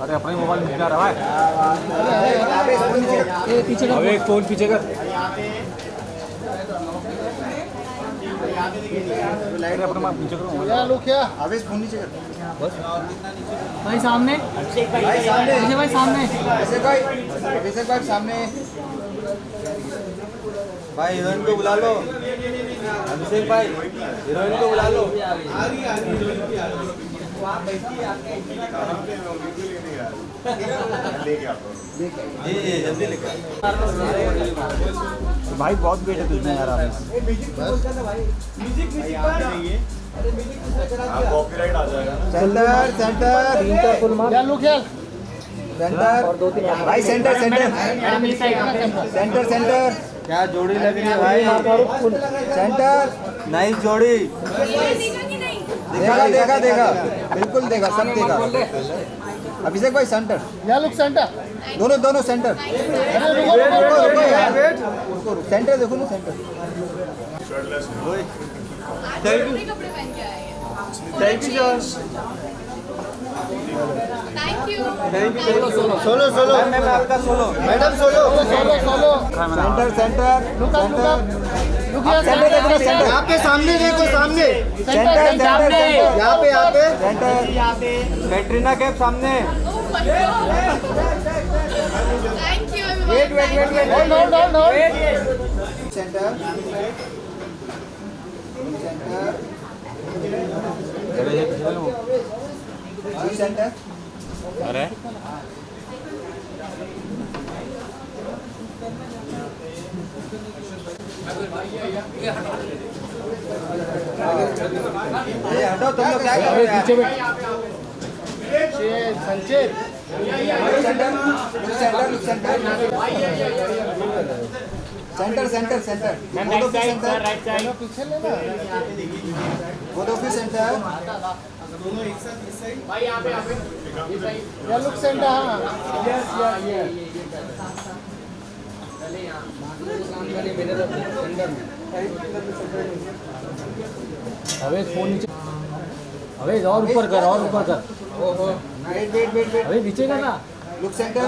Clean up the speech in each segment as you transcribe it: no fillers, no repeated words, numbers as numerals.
अरे अपने मोबाइल में क्या रहा है? पीछे अब एक फोन पीछे कर। अरे अपने मोबाइल पीछे करो। क्या लो क्या आवेश फोन नीचे कर बस भाई सामने भाई सामने पीछे भाई सामने अभिषेक भाई सामने भाई हीरोइन को बुला लो अभिषेक भाई हीरोइन को बुला लो जी जल्दी लेके भाई बहुत वेट है तुझमें यार। कॉपीराइट आ जाएगा सेंटर सेंटर क्या लो क्या सेंटर भाई सेंटर सेंटर सेंटर सेंटर क्या जोड़ी लग रही है भाई सेंटर नाइस जोड़ी देखा देखा देखा बिल्कुल देखा सब देखा अभिषेक भाई सेंटर क्या लुक सेंटर दोनों दोनों सेंटर रुको यार सेंटर देखो ना सेंटर थैंक यू कपड़े पहन के आए हैं thank you thank you solo solo ma'am आपका solo madam solo solo solo centre centre look centre देखो सेंटर यहाँ पे सामने देखो सामने सेंटर सेंटर यहाँ पे सेंटर कैटरीना कैफ सामने thank you wait hold hold hold centre centre centre अरे ये हटो तुम लोग क्या कर रहे हो पीछे बैठ। Sanchet centre centre centre centre centre both of centre पीछे लेना बोथ ऑफ सेंटर क्या लुक सेंटर हाँ अबे फोन नीचे अबे और ऊपर कर और ऊपर कर वेट वेट वेट वेट अबे नीचे कर ना लुक सेंटर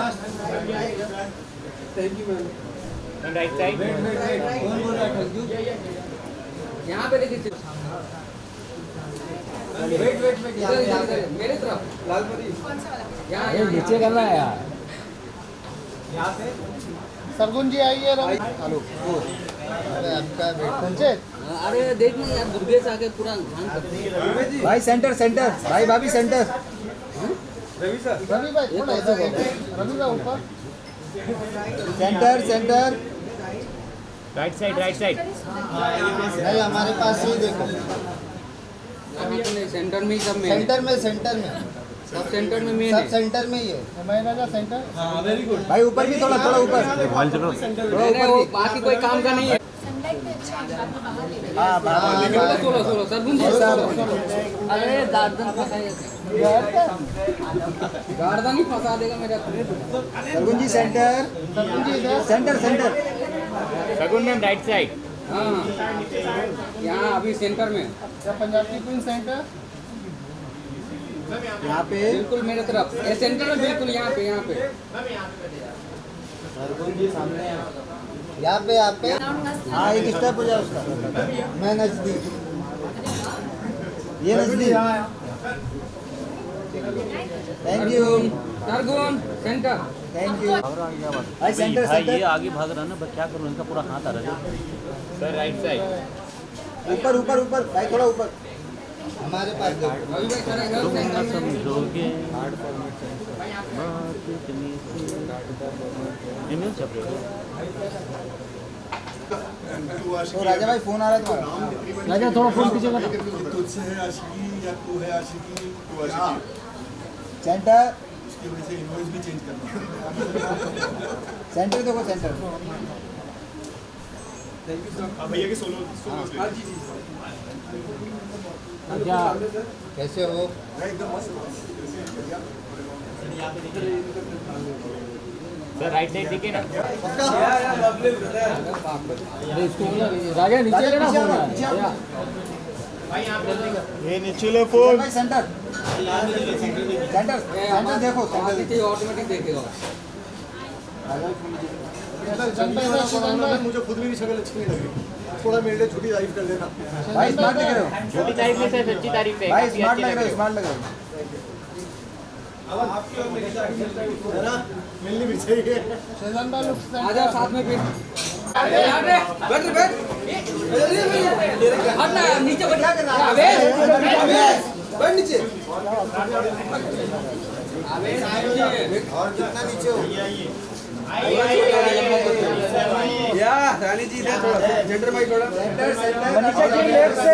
राइट साइड यहाँ पे देखिए वेट वेट वेट मेरे तरफ लालपरी यहाँ नीचे करना है यार सरगुन जी आइए हेलो अरे आपका संचेत अरे देख ना यार दुर्गेश आके पूरा ध्यान कर भाई सेंटर सेंटर भाई भाभी सेंटर रवि भाई थोड़ा इधर रवि भाई ऊपर सेंटर सेंटर राइट साइड नहीं हमारे पास ही देखो सेंटर में ही सब में सेंटर में सब सेंटर में मेन सब सेंटर में ही है मैंने का सेंटर भाई ऊपर भी थोड़ा थोड़ा ऊपर मोबाइल चलो। थोड़ा ऊपर भी बाकी कोई काम का नहीं है सनलाइट में अच्छा है आपको बाहर ले लें हाँ बाहर सोलो सरगुन जी अरे दादन फंसाएगा गार्डन ही फंसा देगा मेरा सरगुन जी सेंटर सेंटर सेंटर सगुन मैम राइट साइड। हाँ यहाँ अभी सेंटर में क्या पंजाबी क्वीन सेंटर यहाँ पे बिल्कुल मेरे तरफ ये सेंटर में बिल्कुल यहाँ पे यहाँ पे हाँ एक स्टेप हो जाए उसका मैं नजदीक ये नजदीक thank you Sargun centre thank you भाई सेंटर भाई ये सेंटर आगे भाग रहा है ना, बस क्या करूँ, इनका पूरा हाथ आ रहा है। Sir right side. ऊपर ऊपर ऊपर भाई थोड़ा ऊपर हमारे पास देखो अभी भाई खड़ा है तुम न सेंटर में समझोगे बात इतनी सी। ईमेल छप रहे हो? तो राजा भाई फोन आ रहा है तुम्हारा राजा थोड़ा फोन पीछे कर तुझसे है आशिकी या तू है आशिकी तू आशिकी सेंटर उसकी वजह से इनवॉइस भी चेंज करना सेंटर देखो सेंटर भैया के सोलो अच्छा कैसे हो एकदम मस्त सर राइट साइड देखिए ना। अरे इसको राजा नीचे लेना फोन यार ये नीचे ले फोन भाई सेंटर सेंटर सेंटर देखो सेंटर ऑटोमेटिक देखेगा। मुझे खुद भी शक्ल अच्छी नहीं लगी, थोड़ा मेरे लिए छोटी तारीफ कर देना। भाई स्मार्ट दिख रहे हो, छोटी तारीफ में से सच्ची तारीफ है। भाई स्मार्ट लग रहे हो, स्मार्ट लग रहे हो। अब आपकी और मेरी तारीफ है ना, मिलनी भी चाहिए। आ जाओ साथ में फिर। बैठ हटना नीचे बैठ नीचे। और कितना नीचे हो? या रानी जी इधर थोड़ा जेंडर माइक थोड़ा सेंटर मनीषा जी लेफ्ट से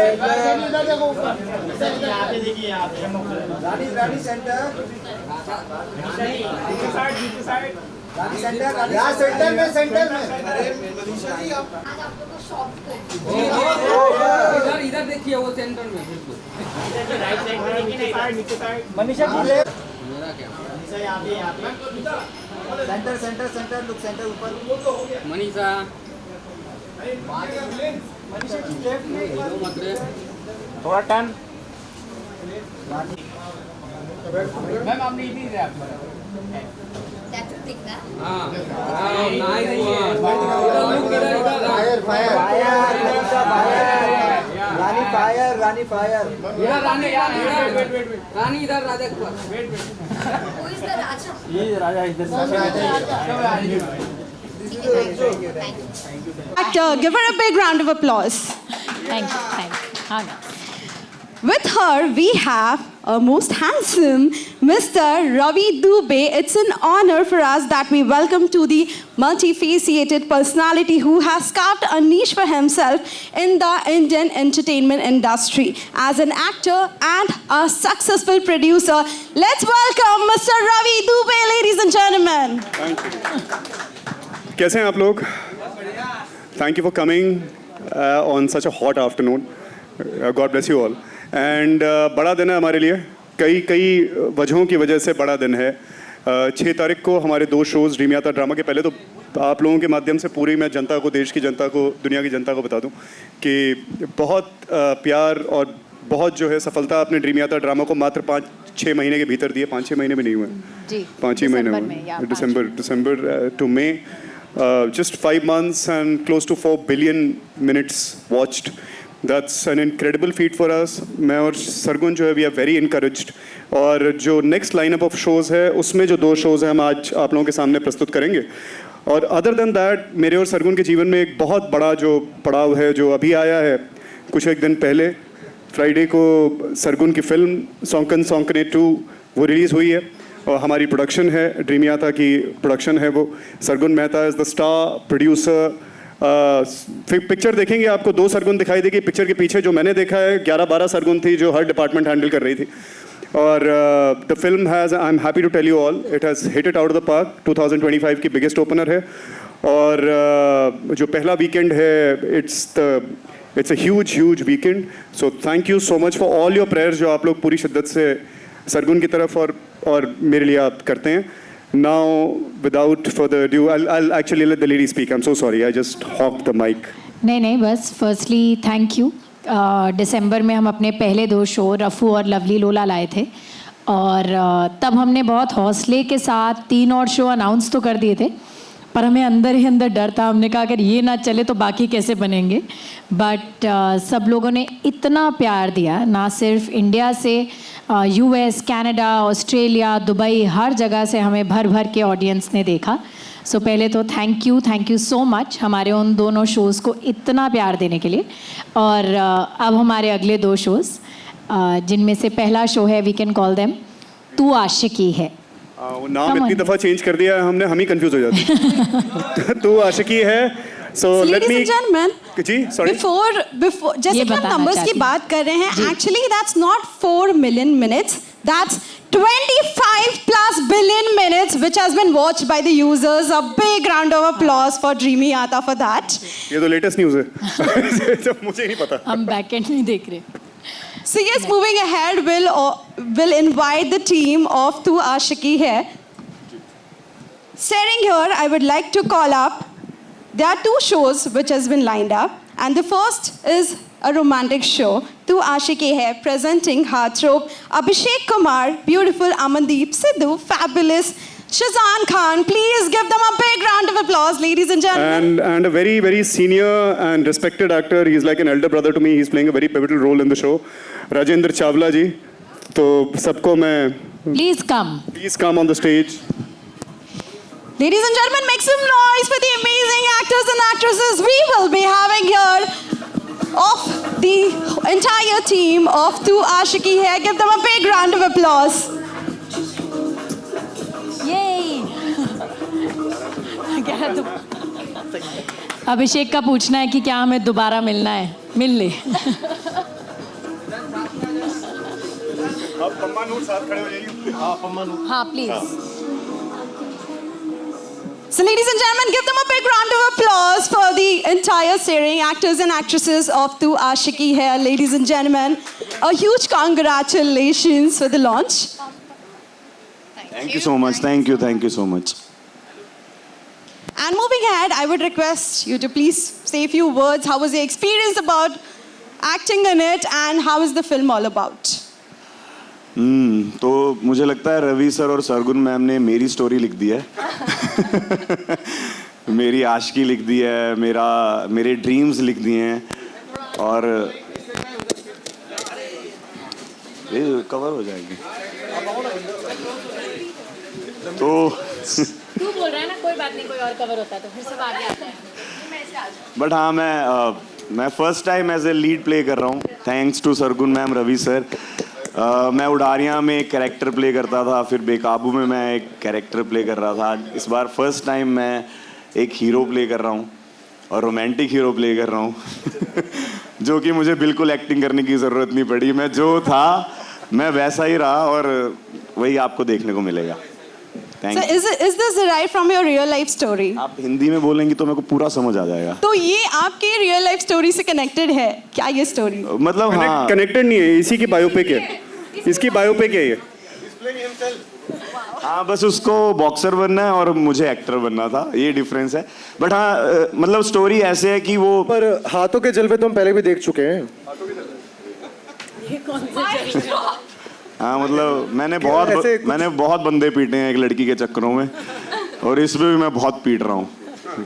रानी सेंटर रानी सेंटर यहाँ सेंटर में अरे मनीषा जी आप आज आप लोगों को शॉक कर इधर देखिए वो सेंटर में बिल्कुल। मनीषा जी लेफ्ट मेरा क्या centre centre centre look centre ऊपर मनीषा मनीषा जी लेफ्ट में मत रे थोड़ा टर्न। मैम आपने इधर है आप That's a thing, ना? हां नाइस फायर रानी फायर इधर रानी इधर राजा Who is the Raja? ये राजा इधर Thank you. Actor, give her a big round of applause. Thank you. हाँ ना। With her, we have a most handsome Mr. Ravi Dubey. It's an honor for us that we welcome to the multifaceted personality who has carved a niche for himself in the Indian entertainment industry. As an actor and a successful producer, let's welcome Mr. Ravi Dubey, ladies and gentlemen. कैसे हैं आप लोग? Thank you for coming on such a hot afternoon. God bless you all. And बड़ा दिन है हमारे लिए, कई वजहों की वजह से बड़ा दिन है। 6 तारीख को हमारे 2 शोज़ ड्रीम यात्रा ड्रामा के पहले तो आप लोगों के माध्यम से पूरी मैं जनता को, देश की जनता को, दुनिया की जनता को बता दूं कि बहुत प्यार और बहुत जो है सफलता अपने ड्रीम यात्रा ड्रामा को मात्र 5-6 महीने के भीतर दिए। 5-6 महीने भी नहीं हुए, 5 ही महीने हुए, December two May. Just 5 months and close to 4 billion minutes watched. That's an incredible feat for us. मैं और सरगुन जो है we are very encouraged. और जो next lineup of shows है उसमें जो 2 shows हैं हम आज आप लोगों के सामने प्रस्तुत करेंगे। और other than that मेरे और सरगुन के जीवन में एक बहुत बड़ा जो पड़ाव है जो अभी आया है कुछ एक दिन पहले, फ्राइडे को सरगुन की फिल्म सौंकन सौंकने 2 वो रिलीज़ हुई है और हमारी प्रोडक्शन है, ड्रीम यात्रा की प्रोडक्शन है वो। Sargun Mehta is the star producer. फिर पिक्चर देखेंगे आपको 2 सरगुन दिखाई देगी। पिक्चर के पीछे जो मैंने देखा है 11-12 सरगुन थी जो हर डिपार्टमेंट हैंडल कर रही थी। और the film has, I am happy to tell you all, it has hit it out of the park. 2025 की बिगेस्ट ओपनर है और जो पहला वीकेंड है it's a huge weekend. So thank you so much for all your prayers जो आप लोग पूरी शिद्दत से सरगुन की तरफ और मेरे लिए आप करते हैं। Now, without further ado, I'll actually let the lady speak. I'm so sorry, I just hogged the mic. नहीं बस फर्स्टली थैंक यू। दिसंबर में हम अपने पहले 2 शो रफू और लवली लोला लाए थे और तब हमने बहुत हौसले के साथ 3 और शो अनाउंस तो कर दिए थे, पर हमें अंदर ही अंदर डर था। हमने कहा अगर ये ना चले तो बाकी कैसे बनेंगे। बट सब लोगों ने इतना प्यार दिया, ना सिर्फ इंडिया से, US, कनाडा, ऑस्ट्रेलिया, दुबई, हर जगह से हमें भर के ऑडियंस ने देखा। सो पहले तो थैंक यू सो मच हमारे उन दोनों शोज़ को इतना प्यार देने के लिए। और अब हमारे अगले 2 शोज़ जिनमें से पहला शो है वी कैन कॉल देम तू आशिकी है। नाम इतनी दफ़ा चेंज कर दिया है हमने, हम ही कंफ्यूज हो जाते हैं। तू आशिकी है। So let me, जी sorry. Before जैसे कि हम नंबर्स की बात कर रहे हैं, actually that's not 4 million minutes, that's 25+ billion minutes which has been watched by the users. A big round of applause for Dreamy Yata for that. ये तो लेटेस्ट न्यूज़ है। मुझे नहीं पता। हम बैकएंड नहीं देख रहे। So yes, moving ahead, we'll invite the team of Tu Aashiki Hai. Starting here, I would like to call up. There are 2 shows which has been lined up, And the first is a romantic show, Tu Aashiki Hai, presenting Heartthrob, Abhishek Kumar, beautiful Amandeep Sidhu, fabulous Shazan Khan. Please give them a big round of applause, ladies and gentlemen. And a very, very senior and respected actor. He's like an elder brother to me. He's playing a very pivotal role in the show. Rajendra Chawla ji. तो सबको मैं Please come. please come on the stage. Ladies and gentlemen, make some noise for the amazing actors and actresses we will be having here of the entire team of Tu Aashiki Hai. Give them a big round of applause. Yay! अभिषेक का पूछना है कि क्या हमें दोबारा मिलना है, मिल ले। आप पम्मा नूर साथ खड़े हो जाइए। हाँ please. So ladies and gentlemen, give them a big round of applause for the entire starring actors and actresses of Tu Aashiki Hai. Ladies and gentlemen, a huge congratulations for the launch. Thank you so much. Thank you so much. And moving ahead, I would request you to please say a few words. How was the experience about acting in it, and how is the film all about? तो मुझे लगता है Ravi sir और Sargun ma'am ने मेरी story लिख दी है। मेरी आशिकी लिख दी है, मेरे ड्रीम्स लिख दिए हैं, और ये कवर हो जाएगी। तो तू बोल रहा है ना, कोई बात नहीं, कोई और कवर होता है तो फिर सब आगे आता है। बट हाँ, मैं first time as a lead play कर रहा हूँ, thanks to Sargun ma'am, Ravi sir. मैं उडारियाँ में एक कैरेक्टर प्ले करता था, फिर बेकाबू में मैं एक कैरेक्टर प्ले कर रहा था। इस बार फर्स्ट टाइम मैं एक हीरो प्ले कर रहा हूँ, और रोमांटिक हीरो प्ले कर रहा हूँ जो कि मुझे बिल्कुल एक्टिंग करने की ज़रूरत नहीं पड़ी। मैं जो था मैं वैसा ही रहा, और वही आपको देखने को मिलेगा। So is this derived from your real life story? आप हिंदी में बोलेंगी तो मेरे को पूरा समझ आ जाएगा। तो ये आपके रियल लाइफ स्टोरी से कनेक्टेड है क्या ये स्टोरी? मतलब हाँ, कनेक्टेड नहीं है, इसी की बायोपिक है, इसकी बायोपिक है ये। हाँ, बस उसको बॉक्सर बनना है और मुझे एक्टर बनना था, ये डिफरेंस है। बट हाँ, मतलब स्टोरी ऐसे है कि वो, पर हाथों के जलवे तो हम पहले भी देख चुके हैं। हाँ मतलब मैंने बहुत बंदे पीटे हैं एक लड़की के चक्करों में, और इसमें भी मैं बहुत पीट रहा हूँ,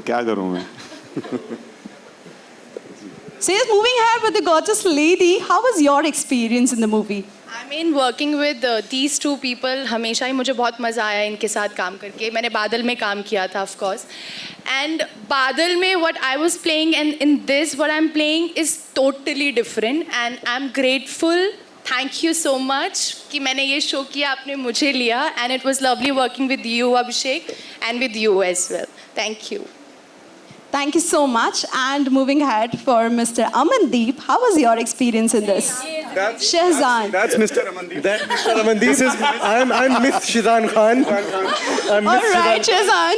क्या करूँ मैं। So moving ahead with the gorgeous lady, how was your experience in the movie? I mean working with these two people, हमेशा ही मुझे बहुत मज़ा आया इनके साथ काम करके। मैंने बादल में काम किया था of course, and बादल में what I was playing and in this what I'm playing is totally different, and I'm grateful. Thank you so much कि मैंने ये शो किया, आपने मुझे लिया, and it was lovely working with you Abhishek and with you as well. Thank you. Thank you so much. And moving ahead for Mr. Amandeep, how was your experience in this? Shahzan. That's Mr. Amandeep. That Mr. Amandeep is I'm Miss Shazan Khan. I'm Miss All right, Shahzan.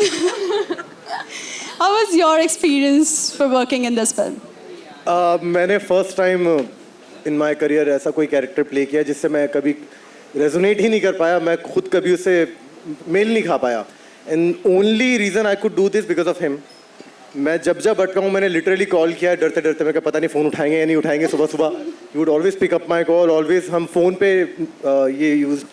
How was your experience for working in this film? मैंने first time in my career ऐसा कोई character play किया जिससे मैं कभी resonate ही नहीं कर पाया, मैं खुद कभी उससे मेल नहीं खा पाया। And only reason I could do this because of him. मैं जब अटका हूँ, मैंने लिटरली कॉल किया डरते डरते, मैं पता नहीं फ़ोन उठाएंगे या नहीं उठाएंगे। सुबह सुबह you would always pick up my call, always. हम फ़ोन पे ये यूज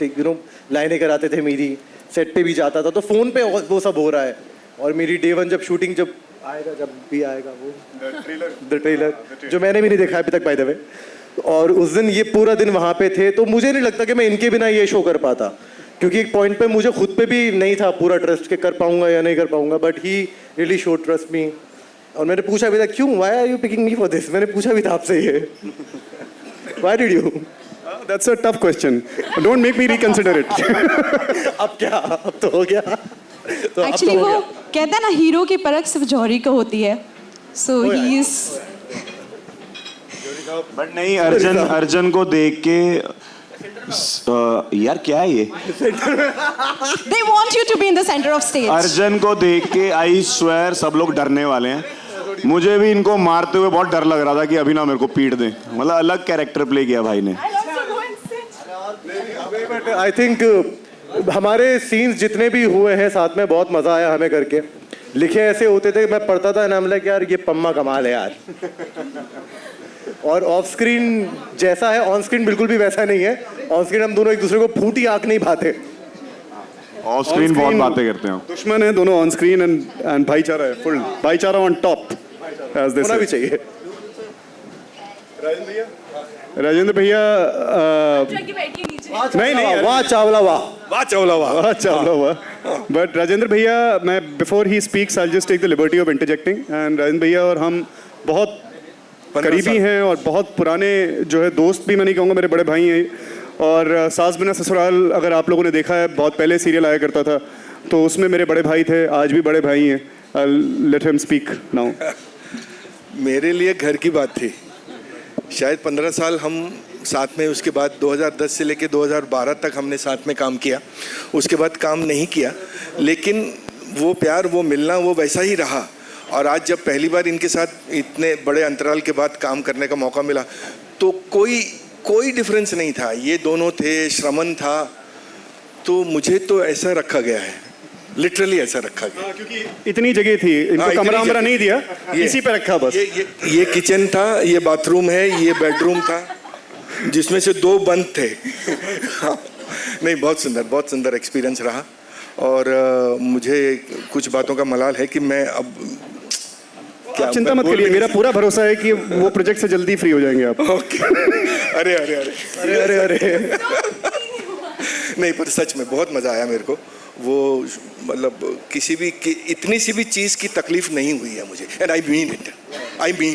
लाइनें कराते थे, मेरी सेट पे भी जाता था, तो फ़ोन पे वो सब हो रहा है। और मेरी डे वन जब शूटिंग जब आएगा, जब भी आएगा वो द ट्रेलर जो मैंने भी नहीं देखा अभी तक बाय द वे, और उस दिन ये पूरा दिन वहाँ पे थे, तो मुझे नहीं लगता कि मैं इनके बिना ये शो कर पाता, क्योंकि एक पॉइंट पे मुझे खुद पे भी नहीं था पूरा ट्रस्ट के कर पाऊंगा या नहीं कर पाऊंगा। But he really show trust me. और मैंने पूछा भी था क्यों, why are you picking me for this, मैंने पूछा भी था आपसे ये, why did you. That's a tough question. Don't make me reconsider it. अब क्या, अब तो हो गया। तो Actually वो कहते हैं ना, हीरो की परख सिर्फ जौहरी को होती है। So he is. बट नहीं, अर्जन को देख के यार क्या है ये, They want you to be in the center of stage. अर्जन को देख के आई स्वेयर सब लोग डरने वाले हैं। मुझे भी इनको मारते हुए बहुत डर लग रहा था कि अभी ना मेरे को पीट दें, मतलब अलग कैरेक्टर प्ले किया भाई ने। आई थिंक हमारे सीन्स जितने भी हुए हैं साथ में बहुत मज़ा आया हमें करके। लिखे ऐसे होते थे, मैं पढ़ता था नाम लाइक यार ये पम्मा कमाल है यार। और ऑफ स्क्रीन जैसा है ऑन स्क्रीन बिल्कुल भी वैसा नहीं है। ऑन स्क्रीन हम दोनों एक दूसरे को फूटी आंख नहीं भाते। ऑफ स्क्रीन बहुत बातें करते हैं। दुश्मन है दोनों ऑन स्क्रीन एंड भाईचारा है, फुल भाईचारा ऑन टॉप एज दिस होना भी चाहिए। राजेंद्र भैया नहीं वाह चावला वाह, वाह चावला वाह चावला वाह। बट राजेंद्र भैया, मैं before he speaks I just take the liberty of interjecting. And Rajendra भैया और हम बहुत करीबी हैं और बहुत पुराने जो है दोस्त भी मैं नहीं कहूँगा, मेरे बड़े भाई हैं। और सास बिना ससुराल अगर आप लोगों ने देखा है, बहुत पहले सीरियल आया करता था, तो उसमें मेरे बड़े भाई थे, आज भी बड़े भाई हैं। I let him speak now. मेरे लिए घर की बात थी। शायद 15 साल हम साथ में, उसके बाद 2010 से लेकर 2012 तक हमने साथ में काम किया। उसके बाद काम नहीं किया, लेकिन वो प्यार, वो मिलना, वो वैसा ही रहा। और आज जब पहली बार इनके साथ इतने बड़े अंतराल के बाद काम करने का मौका मिला, तो कोई डिफरेंस नहीं था। ये दोनों थे, श्रमन था, तो मुझे तो ऐसा रखा गया है, लिटरली ऐसा रखा गया। क्योंकि इतनी जगह थी, इनको कमरा वमरा नहीं दिया, इसी पे रखा बस। ये किचन था, ये बाथरूम है, ये बेडरूम था, जिसमें से 2 बंद थे। नहीं, बहुत सुंदर एक्सपीरियंस रहा। और मुझे कुछ बातों का मलाल है कि मैं अब क्या, चिंता मत करिए, मेरा पूरा भरोसा है कि वो प्रोजेक्ट से जल्दी फ्री हो जाएंगे आप। ओके। अरे अरे अरे अरे अरे अरे नहीं, पर सच में बहुत मज़ा आया मेरे को। वो मतलब किसी भी इतनी सी भी चीज़ की तकलीफ नहीं हुई है मुझे। And I mean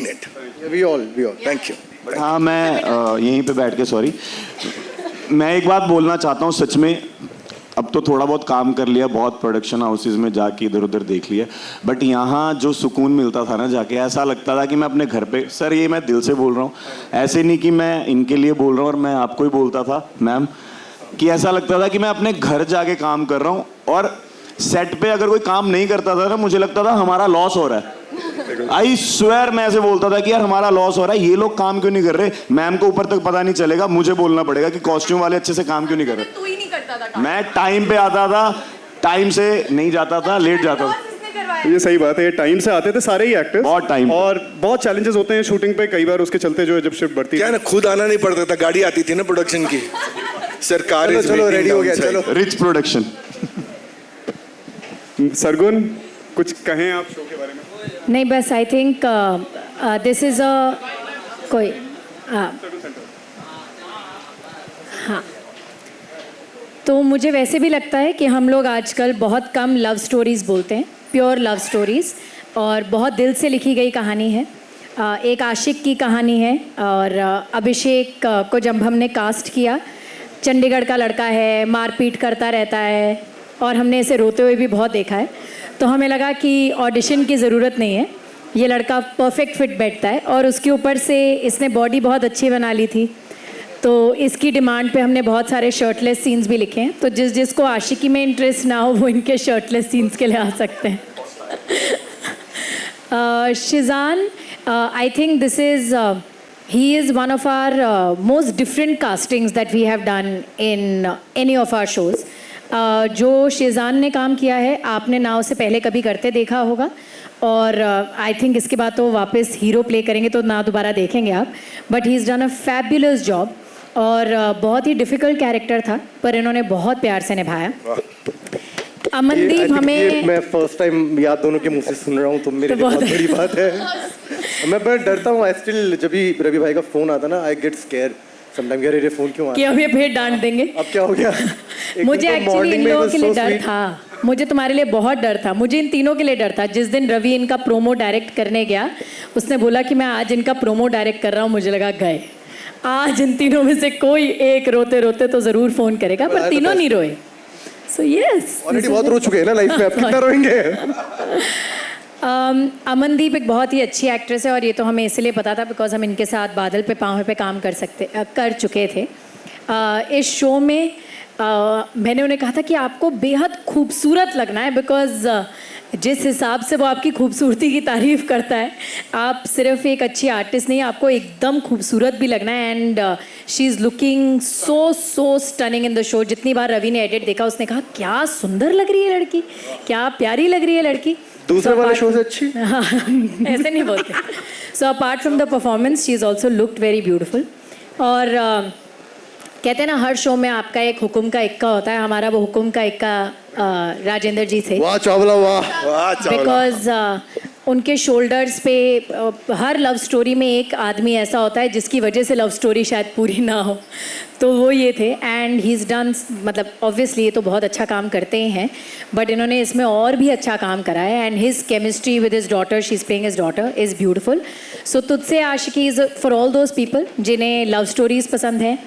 it. We all thank you. हाँ, मैं यहीं पे बैठ के, सॉरी, मैं एक बात बोलना चाहता हूँ। सच में अब तो थोड़ा बहुत काम कर लिया, बहुत प्रोडक्शन हाउसेज में जाके इधर उधर देख लिया, बट यहाँ जो सुकून मिलता था ना जाके, ऐसा लगता था कि मैं अपने घर पे, सर ये मैं दिल से बोल रहा हूँ, ऐसे नहीं कि मैं इनके लिए बोल रहा हूँ और मैं आपको ही बोलता था मैम, कि ऐसा लगता था कि मैं अपने घर जाके काम कर रहा हूँ। और सेट पे अगर कोई काम नहीं करता था ना, मुझे लगता था हमारा लॉस हो रहा है। आई स्वेयर, मैं ऐसे बोलता था कि यार हमारा लॉस हो रहा है, ये लोग काम क्यों नहीं कर रहे। मैम को ऊपर तक पता नहीं चलेगा, मुझे बोलना पड़ेगा कि कॉस्ट्यूम वाले अच्छे से काम क्यों नहीं कर रहे। तू ही नहीं करता था। मैं टाइम पे आता था, टाइम से नहीं जाता था, लेट जाता था। ये सही बात है, टाइम से आते थे सारे ही एक्टर्स, बहुत टाइम, और बहुत चैलेंजेस होते हैं शूटिंग पे कई बार, उसके चलते जो है जब शिफ्ट बढ़ती है क्या ना, खुद आना नहीं पड़ता था, गाड़ी आती थी ना प्रोडक्शन की। सरकार चलो रेडी हो गया, चलो। Rich production. सरगुन, कुछ कहें आप शो के बारे में? नहीं, बस आई थिंक दिस इज़ कोई हाँ, तो मुझे वैसे भी लगता है कि हम लोग आजकल बहुत कम लव स्टोरीज़ बोलते हैं, प्योर लव स्टोरीज़, और बहुत दिल से लिखी गई कहानी है। एक आशिक की कहानी है। और अभिषेक को जब हमने कास्ट किया, चंडीगढ़ का लड़का है, मारपीट करता रहता है, और हमने इसे रोते हुए भी बहुत देखा है, तो हमें लगा कि ऑडिशन की ज़रूरत नहीं है, ये लड़का परफेक्ट फिट बैठता है। और उसके ऊपर से इसने बॉडी बहुत अच्छी बना ली थी, तो इसकी डिमांड पे हमने बहुत सारे शर्टलेस सीन्स भी लिखे हैं। तो जिसको आशिकी में इंटरेस्ट ना हो, वो इनके शर्टलेस सीन्स के लिए आ सकते हैं। Shizaan, I think this is he is one of our most different castings that we have done in any of our shows. जो शिजान ने काम किया है, आपने ना उसे पहले कभी करते देखा होगा, और आई थिंक इसके बाद तो वापस हीरो प्ले करेंगे तो ना दोबारा देखेंगे आप, but he is done a fabulous job. और बहुत ही डिफ़िकल्ट कैरेक्टर था, पर इन्होंने बहुत प्यार से निभाया। अमनदीप, हमें मैं फर्स्ट टाइम याद दोनों के मुंह से सुन रहा हूँ, तो मेरे लिए बहुत बड़ी बात है। मैं बड़ा डरता हूँ, आई स्टिल, जब भी रवि भाई का फोन आता ना, आई गेट स्केयर समटाइम, यार ये फोन क्यों आ रहा है, कि अब ये फिर डांट देंगे। अब क्या हो गया? मुझे एक्चुअली इन लोगों के लिए डर था, मुझे तुम्हारे लिए बहुत डर था, मुझे इन तीनों के लिए डर था। जिस दिन रवि इनका प्रोमो डायरेक्ट करने गया, उसने बोला कि मैं आज इनका प्रोमो डायरेक्ट कर रहा हूँ, मुझे लगा गए, आज इन तीनों में से कोई एक रोते रोते तो ज़रूर फ़ोन करेगा, पर तीनों नहीं रोए। सो यस, ऑलरेडी बहुत रो चुके हैं ना लाइफ में, अब कितना रोएंगे? अमनदीप एक बहुत ही अच्छी एक्ट्रेस है, और ये तो हमें इसलिए पता था बिकॉज हम इनके साथ बादल पे पाँव पे काम कर चुके थे। इस शो में मैंने उन्हें कहा था कि आपको बेहद खूबसूरत लगना है, बिकॉज जिस हिसाब से वो आपकी खूबसूरती की तारीफ़ करता है, आप सिर्फ एक अच्छी आर्टिस्ट नहीं, आपको एकदम खूबसूरत भी लगना है. And she is looking so stunning in the show. जितनी बार रवि ने एडिट देखा उसने कहा क्या सुंदर लग रही है लड़की, क्या प्यारी लग रही है लड़की. दूसरे वाले शो से अच्छी. हाँ, ऐसे नहीं बोलते. So apart from the performance she is also looked very beautiful. और कहते हैं ना हर शो में आपका एक हुक्म का इक्का होता है. हमारा वो हुक्म का इक्का राजेंद्र जी थे. वाह चावला, वाह चावला. बिकॉज उनके शोल्डर्स पे हर लव स्टोरी में एक आदमी ऐसा होता है जिसकी वजह से लव स्टोरी शायद पूरी ना हो, तो वो ये थे. एंड ही इज़ डन, मतलब ऑब्वियसली ये तो बहुत अच्छा काम करते ही हैं, बट इन्होंने इसमें और भी अच्छा काम करा है. And his chemistry with his daughter, she is playing his daughter, is beautiful. So Tujhse Aashiqui is for all those people जिन्हें लव स्टोरीज़ पसंद हैं,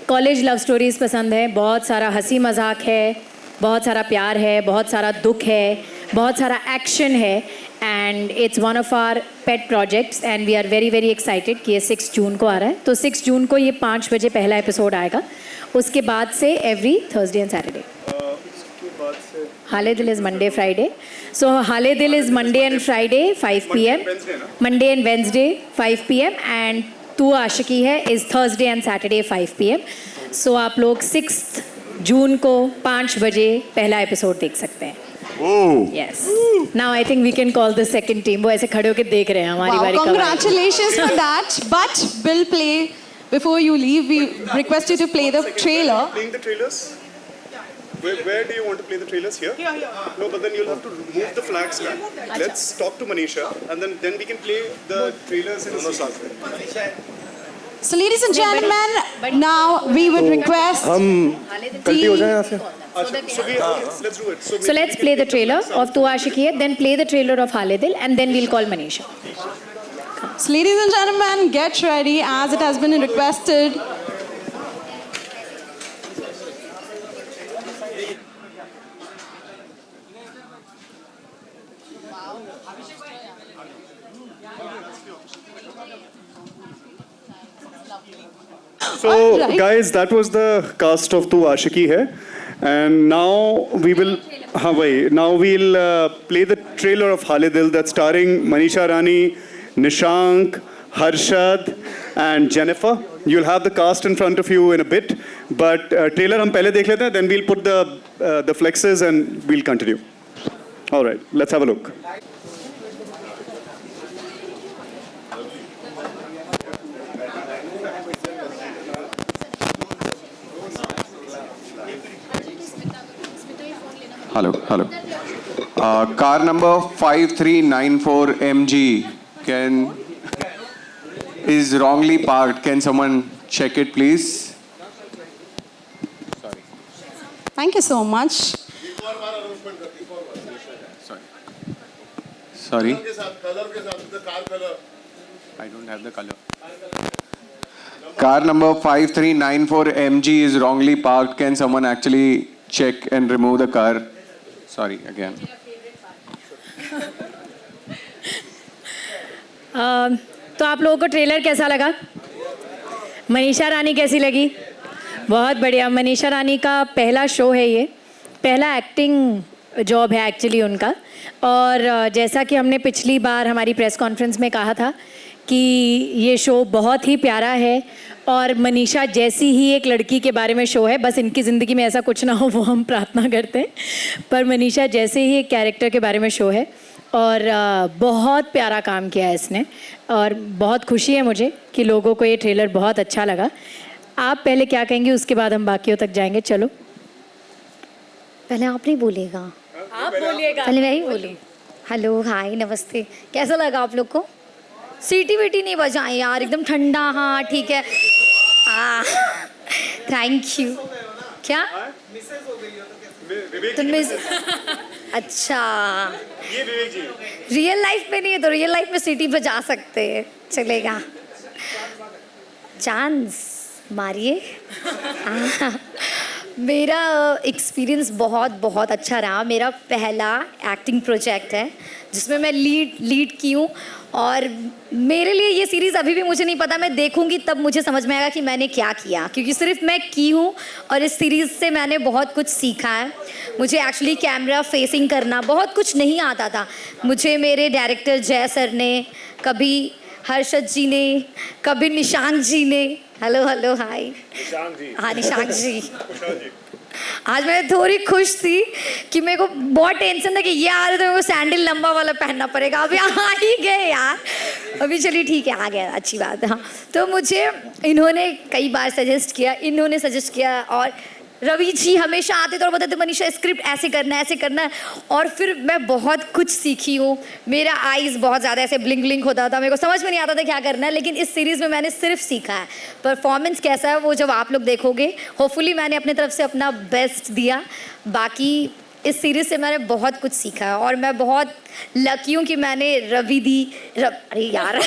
कॉलेज लव स्टोरीज़ पसंद है, बहुत सारा हंसी मजाक है, बहुत सारा प्यार है, बहुत सारा दुख है, बहुत सारा एक्शन है. And it's one of our pet projects and we are very very excited कि ये 6 जून को आ रहा है. तो 6 जून को ये 5 बजे पहला एपिसोड आएगा. उसके बाद से एवरी थर्सडे एंड सैटरडे. हाले दिल इज़ मंडे फ्राइडे. सो हाले दिल is Monday and Friday 5 PM, Monday and Wednesday 5 PM, and तू आशिकी है is Thursday and Saturday 5 PM. सो आप लोग 6 जून को 5 बजे पहला एपिसोड देख सकते हैं. Yes. Now I think we can call the second team. वो ऐसे खड़े होके देख रहे हैं हमारी बारी. Congratulations for that. But we'll play before you leave. We request you to play the trailer. Playing the trailers? Where do you want to play the trailers? Here? No, but then you'll have to move the flags back. Let's talk to Manisha and then we can play the trailers in the sath. So ladies and gentlemen, now we would request हम गलती हो जाए यहाँ से. Let's do it. So let's play the trailer of Tu Aashiqui Hai, then play the trailer of Hale Dil, and then we'll call Manisha. So ladies and gentlemen, get ready as it has been requested. So guys, that was the cast of Tu Aashiqui Hai, and now we will play the trailer of Hale Dil that's starring Manisha Rani, Nishank, Harshad and Jennifer. You'll have the cast in front of you in a bit, but trailer हम पहले देख लेते हैं, then we'll put the flexes and we'll continue. All right, let's have a look. Hello. Car number 5394 MG is wrongly parked. Can someone check it, please? Thank you so much. Sorry. I don't have the color. Car number 5394 MG is wrongly parked. Can someone actually check and remove the car? Sorry again. तो आप लोगों को trailer कैसा लगा? मनीषा रानी कैसी लगी? बहुत बढ़िया. मनीषा रानी का पहला शो है ये, पहला एक्टिंग जॉब है एक्चुअली उनका. और जैसा कि हमने पिछली बार हमारी प्रेस कॉन्फ्रेंस में कहा था कि ये शो बहुत ही प्यारा है और मनीषा जैसी ही एक लड़की के बारे में शो है. बस इनकी ज़िंदगी में ऐसा कुछ ना हो वो हम प्रार्थना करते हैं, पर मनीषा जैसे ही एक कैरेक्टर के बारे में शो है. और बहुत प्यारा काम किया है इसने और बहुत खुशी है मुझे कि लोगों को ये ट्रेलर बहुत अच्छा लगा. आप पहले क्या कहेंगे, उसके बाद हम बाकियों तक जाएंगे. चलो पहले आप नहीं बोलिएगा. आप बोलिएगा. पहले मैं ही बोली. हेलो, हाय, नमस्ते. कैसा लगा आप लोग को? सीटी वीटी नहीं बजाएं यार, एकदम ठंडा. हाँ ठीक है. Thank you. क्या तुम अच्छा, ये विवेक जी. रियल लाइफ में नहीं है तो रियल लाइफ में सीटी बजा सकते हैं, चलेगा. चांस मारिए. मेरा एक्सपीरियंस बहुत बहुत अच्छा रहा। मेरा पहला एक्टिंग प्रोजेक्ट है जिसमें मैं लीड की हूँ, और मेरे लिए ये सीरीज़ अभी भी मुझे नहीं पता, मैं देखूँगी तब मुझे समझ में आएगा कि मैंने क्या किया, क्योंकि सिर्फ मैं की हूँ और इस सीरीज़ से मैंने बहुत कुछ सीखा है। मुझे एक्चुअली कैमरा फेसिंग करना बहुत कुछ नहीं आता था। मुझे मेरे डायरेक्टर जय सर ने, कभी हर्षद जी ने, कभी निशांक जी ने, हेलो हाय हाँ निशांक जी। आज मैं थोड़ी खुश थी कि मेरे को बहुत टेंशन था कि ये आ रहे तो मेरे को सैंडल लंबा वाला पहनना पड़ेगा, अभी आ ही गए यार, अभी चलिए ठीक है आ गया, अच्छी बात है। हाँ तो मुझे इन्होंने कई बार सजेस्ट किया और रवि जी हमेशा आते थे और बताते मनीषा स्क्रिप्ट ऐसे करना है, और फिर मैं बहुत कुछ सीखी हूँ। मेरा आईज़ बहुत ज़्यादा ऐसे ब्लिंक होता था, मेरे को समझ में नहीं आता था क्या करना है, लेकिन इस सीरीज़ में मैंने सिर्फ सीखा है। परफॉर्मेंस कैसा है वो जब आप लोग देखोगे, होपफुली मैंने अपने तरफ से अपना बेस्ट दिया। बाकी इस सीरीज़ से मैंने बहुत कुछ सीखा है और मैं बहुत लकी हूँ कि मैंने अरे यार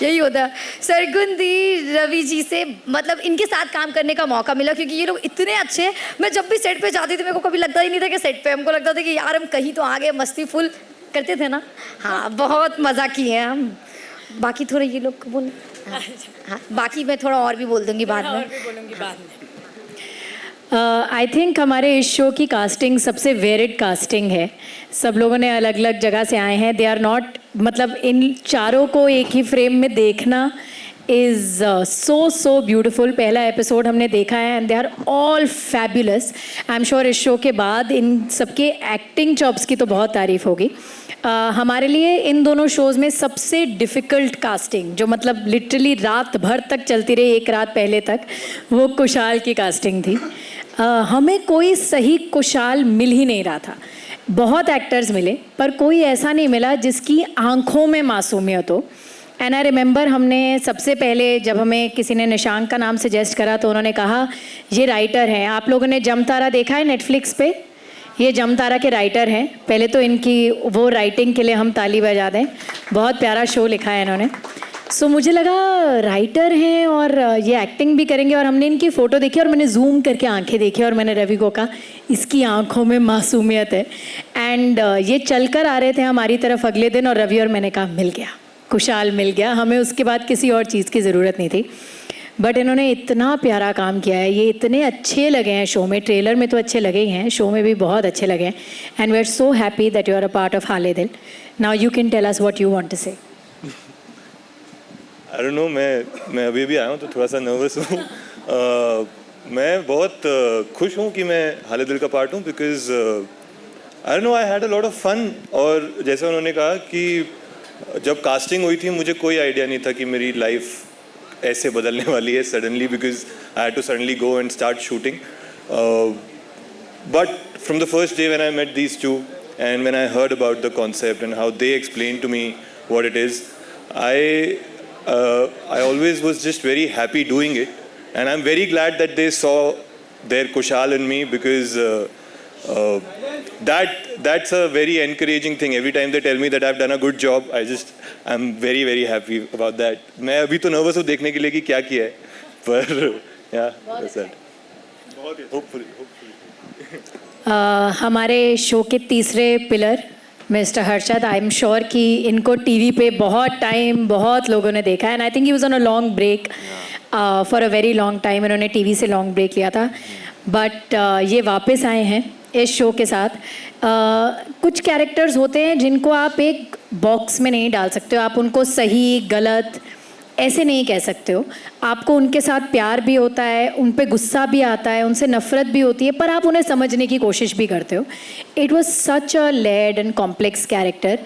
यही होता है, सरगुन दी, रवि जी से मतलब इनके साथ काम करने का मौका मिला, क्योंकि ये लोग इतने अच्छे हैं। मैं जब भी सेट पे जाती थी मेरे को कभी लगता ही नहीं था कि सेट पे, हमको लगता था कि यार हम कहीं तो आगे, मस्ती फुल करते थे ना। हाँ बहुत मज़ा किए हैं हम। बाकी थोड़ा ये लोग को बोल, हाँ बाकी मैं थोड़ा और भी बोल दूँगी बाद में। आई थिंक हमारे इस शो की कास्टिंग सबसे वेरिड कास्टिंग है। सब लोगों ने अलग अलग जगह से आए हैं। दे आर नॉट, मतलब इन चारों को एक ही फ्रेम में देखना इज़ सो ब्यूटिफुल। पहला एपिसोड हमने देखा है and they are all fabulous. I am sure इस शो के बाद इन सबके एक्टिंग जॉब्स की तो बहुत तारीफ होगी। हमारे लिए इन दोनों शोज़ में सबसे डिफ़िकल्ट कास्टिंग, जो मतलब लिटरली रात भर तक चलती रही, एक रात पहले तक, वो कुशाल की कास्टिंग थी। हमें कोई सही कुशाल मिल ही नहीं रहा था। बहुत एक्टर्स मिले पर कोई ऐसा नहीं मिला जिसकी आंखों में मासूमियत हो। एंड आई रिमेंबर हमने सबसे पहले जब हमें किसी ने निशांक का नाम सजेस्ट करा तो उन्होंने कहा ये राइटर हैं। आप लोगों ने जमतारा देखा है नेटफ्लिक्स पे? ये जमतारा के राइटर हैं। पहले तो इनकी वो राइटिंग के लिए हम ताली बजा दें, बहुत प्यारा शो लिखा है इन्होंने। सो मुझे लगा राइटर हैं और ये एक्टिंग भी करेंगे, और हमने इनकी फ़ोटो देखी और मैंने जूम करके आंखें देखी और मैंने रवि को कहा इसकी आंखों में मासूमियत है। एंड ये चलकर आ रहे थे हमारी तरफ अगले दिन, और रवि और मैंने कहा मिल गया, कुशाल मिल गया, हमें उसके बाद किसी और चीज़ की ज़रूरत नहीं थी। बट इन्होंने इतना प्यारा काम किया है, ये इतने अच्छे लगे हैं शो में। ट्रेलर में तो अच्छे लगे ही हैं, शो में भी बहुत अच्छे लगे हैं। And we are so happy that you are a part of Haale Dil. Now you can tell us what you want to say. I don't no, मैं अभी भी आया हूँ तो थोड़ा सा नर्वस हूँ। मैं बहुत खुश हूँ कि मैं हाले दिल का पार्ट हूँ, because I don't know, I had a lot of fun. और जैसे उन्होंने कहा कि जब कास्टिंग हुई थी मुझे कोई आइडिया नहीं था कि मेरी लाइफ ऐसे बदलने वाली है suddenly, because I had to suddenly go and start shooting. But from the first day when I met these two and when I heard about the concept and how they explain to me what it is, I always was just very happy doing it, and I'm very glad that they saw their Kushal in me, because that's a very encouraging thing. Every time they tell me that I've done a good job, I'm very happy about that. मैं अभी तो nervous हूँ देखने के लिए कि क्या किया है, पर yeah, that's that. hopefully. हमारे शो के तीसरे pillar mister Harshad, I am sure कि इनको टीवी पे बहुत लोगों ने देखा है। And I think he was on a long break for a very long time. इन्होंने टीवी से लॉन्ग ब्रेक लिया था, बट ये वापस आए हैं इस शो के साथ। कुछ कैरेक्टर्स होते हैं जिनको आप एक बॉक्स में नहीं डाल सकते हो, आप उनको सही गलत ऐसे नहीं कह सकते हो। आपको उनके साथ प्यार भी होता है, उन पे गुस्सा भी आता है, उनसे नफ़रत भी होती है, पर आप उन्हें समझने की कोशिश भी करते हो। It was such a layered and complex character,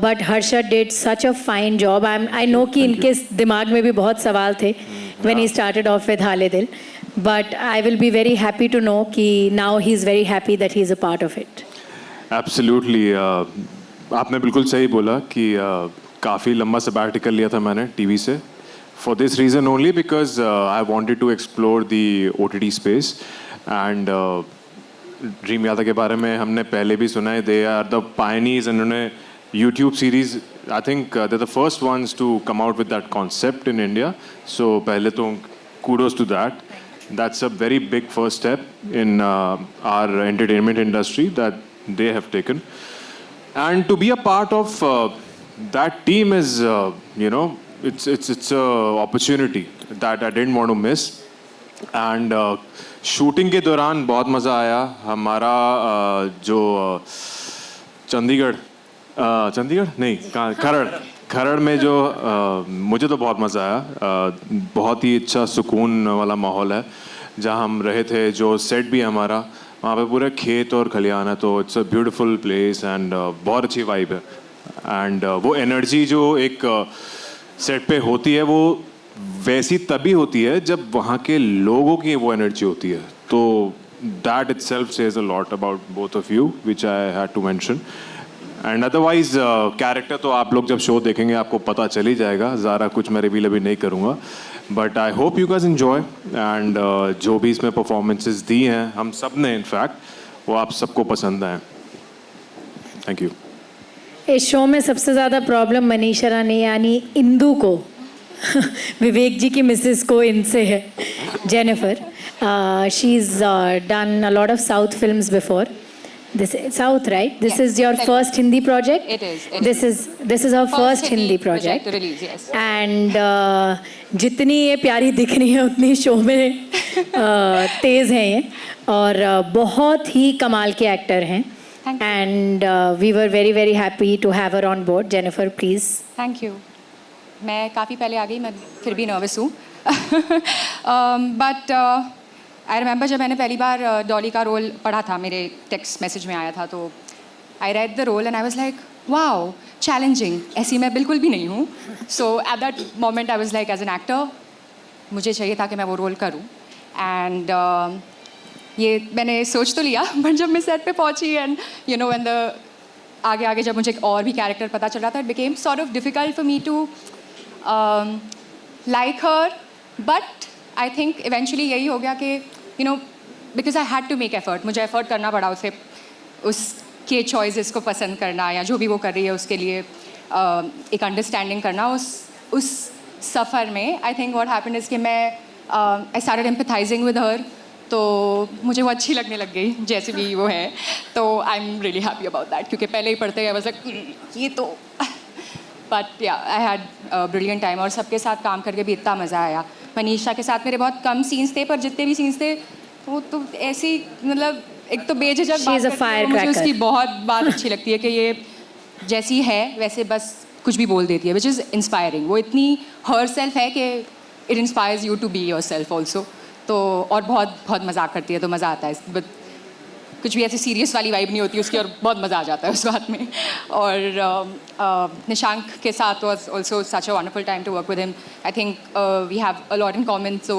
but Harshad did such a fine job. I know कि इनके दिमाग में भी बहुत सवाल थे when he started off with Haale Dil, but I will be very happy to know कि now he is very happy that he is a part of it. Absolutely, आपने बिल्कुल सही बोला कि काफ़ी लंबा सबैटिकल लिया था मैंने टीवी से, for this reason only, because I wanted to explore the OTT space. And Dreamiyata के बारे में हमने पहले भी सुना है, दे आर द पायनियर्स। इन्होंने YouTube series, I think they are the first ones to come out with that concept in India, so पहले तो kudos to that. that's a very big first step in our entertainment industry that they have taken. And to be a part of that team is, it's a opportunity that I didn't want to miss. And shooting के दौरान बहुत मज़ा आया. हमारा जो चंडीगढ़ नहीं खरड़ में जो मुझे तो बहुत मज़ा आया. बहुत ही अच्छा सुकून वाला माहौल है जहाँ हम रहे थे. जो सेट भी हमारा वहाँ पे पूरे खेत और खलियान है, तो it's a beautiful place and बहुत अच्छी वाइब है. एंड वो एनर्जी जो एक सेट पे होती है वो वैसी तभी होती है जब वहाँ के लोगों की वो एनर्जी होती है. तो that itself says a lot about both of you, which I had to mention. And otherwise character तो आप लोग जब शो देखेंगे आपको पता चल ही जाएगा. ज़्यादा कुछ मैं रिवील अभी नहीं करूँगा, but I hope you guys enjoy. And जो भी इसमें परफॉर्मेंसेस दी हैं हम सब ने, इनफैक्ट वो आप सबको पसंद आए. Thank you. इस शो में सबसे ज़्यादा प्रॉब्लम मनीषा रानी यानी इंदू को विवेक जी की मिसेस को इनसे है. Jennifer, she is done a lot of south films before. This is South, right? This is your first Hindi project? It is. This is our first Hindi project. To release, yes. And जितनी ये प्यारी दिख रही है उतनी show में तेज़ हैं ये, और बहुत ही कमाल के एक्टर हैं. And we were very very happy to have her on board. Jennifer, please. Thank you. मैं काफ़ी पहले आ गई, मैं फिर भी नर्वस हूँ. But आई रिमेंबर जब मैंने पहली बार डॉली का रोल पढ़ा था, मेरे टेक्स्ट मैसेज में आया था, तो I read the role and I was like wow, challenging. ऐसी मैं बिल्कुल भी नहीं हूँ. So at that moment I was like, as an actor मुझे चाहिए था कि मैं वो रोल करूँ. एंड ये मैंने सोच तो लिया, बट जब मैं सेट पे पहुँची and you know when the आगे जब मुझे और भी कैरेक्टर पता चल रहा था, it became sort of difficult for me to like her. But I think eventually यही हो गया कि you know, because I had to make effort, मुझे एफर्ट करना पड़ा उसे, उसके चॉइसेस को पसंद करना या जो भी वो कर रही है उसके लिए एक अंडरस्टैंडिंग करना उस सफ़र में. I think what happened is कि मैं आई स्टार्टेड एम्पैथाइजिंग विद हर, तो मुझे वो अच्छी लगने लग गई जैसे भी वो है. तो I am really happy about that, क्योंकि पहले ही पढ़ते गए बस ये तो. बट या आई हैड ब्रिलियंट टाइम, और सबके साथ काम करके भी इतना मज़ा आया. मनीषा के साथ मेरे बहुत कम सीन्स थे, पर जितने भी सीन्स थे वो तो ऐसी, मतलब एक तो बेझिझक बात करती है, मुझे उसकी बहुत बात अच्छी लगती है कि ये जैसी है वैसे बस कुछ भी बोल देती है, विच इज़ इंस्पायरिंग. वो इतनी हर सेल्फ है कि it inspires you to be yourself also. तो और बहुत मजाक करती है, तो मज़ा आता है. बट कुछ भी ऐसी सीरियस वाली वाइब नहीं होती उसकी, और बहुत मज़ा आ जाता है उस बात में. और निशांक के साथ was also such a wonderful time to work with him. I think we have a lot in common, so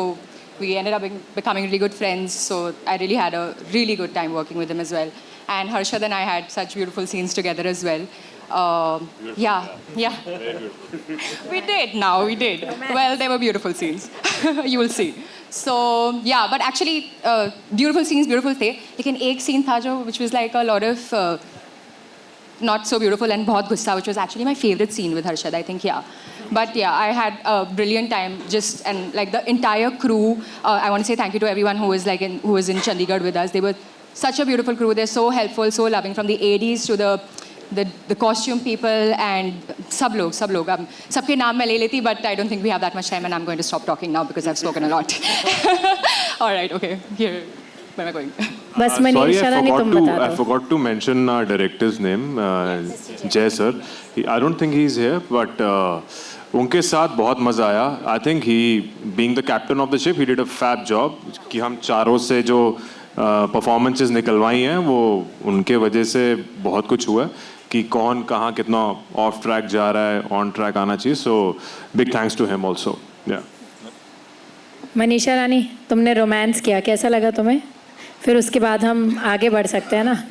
we ended up becoming really good friends. So I really had a really good time working with him as well. And Harshad and I had such beautiful scenes together as well. Yeah. We did. Well, they were beautiful scenes. You will see. So yeah, but actually beautiful थे, लेकिन एक scene था जो which was like a lot of not so beautiful and बहुत गुस्सा, which was actually my favorite scene with Harshad, I think. Yeah, but yeah, I had a brilliant time just, and like the entire crew. I want to say thank you to everyone who was in Chandigarh with us. They were such a beautiful crew. They're so helpful, so loving, from the ADs to the costume people and सब लोग सबके नाम मैं ले लेती, but I don't think we have that much time, and I'm going to stop talking now because I've spoken a lot. All right, okay, here, where am I going? बस मनीषा रानी तुम बता दो. I forgot to mention our director's name, Jay sir. I don't think he's here, but उनके साथ बहुत मज़ा आया. I think he, being the captain of the ship, he did a fab job. कि हम चारों से जो परफॉर्मेंसेस निकलवाई हैं वो उनके वजह से बहुत कुछ हुआ है कि कौन कहाँ कितना ऑफ ट्रैक जा रहा है, ऑन ट्रैक आना चाहिए. So big thanks to him also. Manisha Rani, तुमने रोमांस किया, कैसा लगा तुम्हें? फिर उसके बाद हम आगे बढ़ सकते हैं ना.